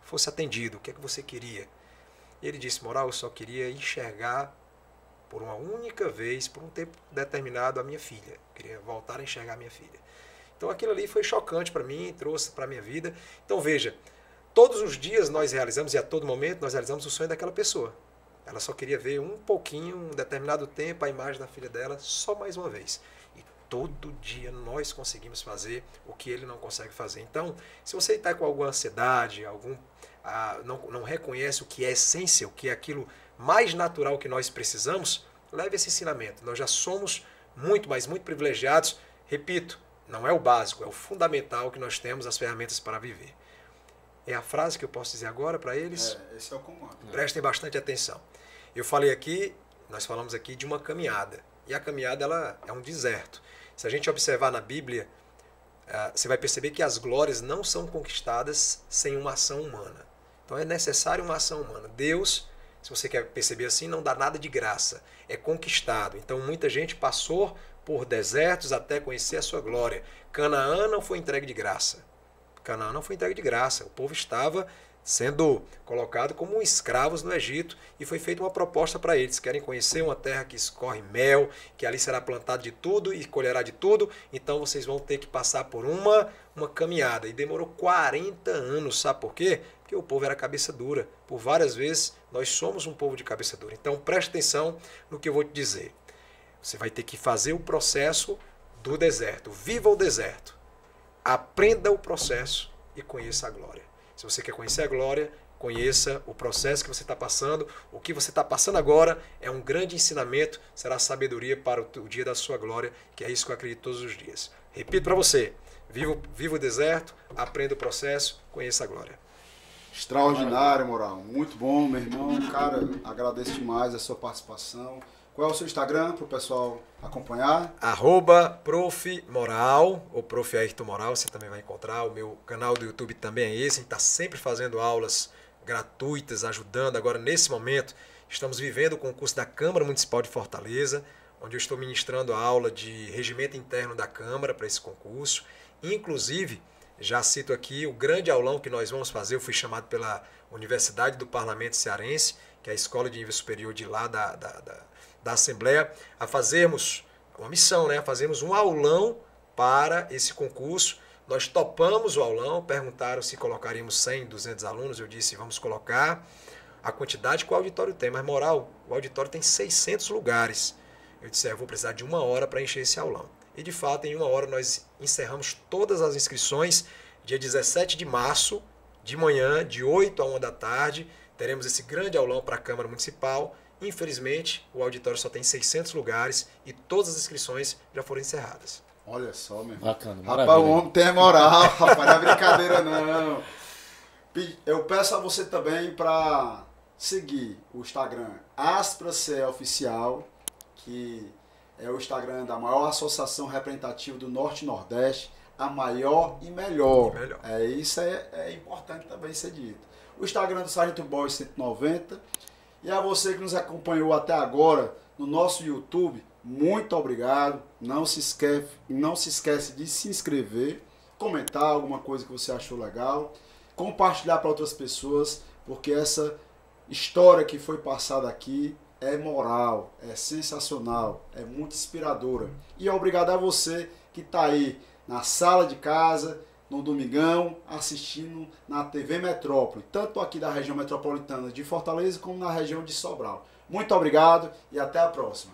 fosse atendido, o que é que você queria? E ele disse, Moral, eu só queria enxergar por uma única vez, por um tempo determinado, a minha filha. Eu queria voltar a enxergar a minha filha. Então aquilo ali foi chocante para mim, trouxe para a minha vida. Então veja, todos os dias nós realizamos, e a todo momento nós realizamos o sonho daquela pessoa. Ela só queria ver um pouquinho, um determinado tempo, a imagem da filha dela, só mais uma vez. E todo dia nós conseguimos fazer o que ele não consegue fazer. Então, se você está com alguma ansiedade, não reconhece o que é essência, o que é aquilo mais natural que nós precisamos, leve esse ensinamento. Nós já somos muito, mas muito privilegiados. Repito, não é o básico, é o fundamental que nós temos as ferramentas para viver. É a frase que eu posso dizer agora para eles? Esse é o comando. Prestem bastante atenção. Eu falei aqui, nós falamos aqui de uma caminhada. E a caminhada ela é um deserto. Se a gente observar na Bíblia, você vai perceber que as glórias não são conquistadas sem uma ação humana. Então é necessário uma ação humana. Deus, se você quer perceber assim, não dá nada de graça. É conquistado. Então muita gente passou por desertos até conhecer a sua glória. Canaã não foi entregue de graça. Canaã não foi entregue de graça. O povo estava sendo colocado como escravos no Egito e foi feita uma proposta para eles. Querem conhecer uma terra que escorre mel, que ali será plantado de tudo e colherá de tudo, então vocês vão ter que passar por uma caminhada. E demorou 40 anos, sabe por quê? Porque o povo era cabeça dura. Por várias vezes nós somos um povo de cabeça dura. Então preste atenção no que eu vou te dizer. Você vai ter que fazer o processo do deserto. Viva o deserto. Aprenda o processo e conheça a glória. Se você quer conhecer a glória, conheça o processo que você está passando. O que você está passando agora é um grande ensinamento, será sabedoria para o dia da sua glória, que é isso que eu acredito todos os dias. Repito para você, viva o deserto, aprenda o processo, conheça a glória. Extraordinário, Moral. Muito bom, meu irmão. Cara, agradeço demais a sua participação. Qual é o seu Instagram para o pessoal acompanhar? @Prof. Moral, ou Prof. Ayrton Moral, você também vai encontrar. O meu canal do YouTube também é esse. A gente está sempre fazendo aulas gratuitas, ajudando. Agora, nesse momento, estamos vivendo o concurso da Câmara Municipal de Fortaleza, onde eu estou ministrando a aula de regimento interno da Câmara para esse concurso. Inclusive, já cito aqui o grande aulão que nós vamos fazer. Eu fui chamado pela Universidade do Parlamento Cearense, que é a escola de nível superior de lá da Assembleia, a fazermos uma missão, né? A fazermos um aulão para esse concurso. Nós topamos o aulão, perguntaram se colocaríamos 100, 200 alunos. Eu disse, vamos colocar a quantidade que o auditório tem. Mas, Moral, o auditório tem 600 lugares. Eu disse, eu vou precisar de 1 hora para encher esse aulão. E, de fato, em 1 hora nós encerramos todas as inscrições. Dia 17 de março, de manhã, de 8 a 1 da tarde, teremos esse grande aulão para a Câmara Municipal. Infelizmente, o auditório só tem 600 lugares e todas as inscrições já foram encerradas. Olha só, meu irmão. Bacana, rapaz, o homem tem moral, rapaz, não é brincadeira não. Eu peço a você também para seguir o Instagram AspraCE-Oficial, que é o Instagram da maior associação representativa do Norte e Nordeste, a maior e melhor. Isso é importante também ser dito. O Instagram do Sargento Boy 190. E a você que nos acompanhou até agora no nosso YouTube, muito obrigado. Não se esquece de se inscrever, comentar alguma coisa que você achou legal, compartilhar para outras pessoas, porque essa história que foi passada aqui é moral, é sensacional, é muito inspiradora. E obrigado a você que está aí na sala de casa, no domingão, assistindo na TV Metrópole, tanto aqui da região metropolitana de Fortaleza como na região de Sobral. Muito obrigado e até a próxima.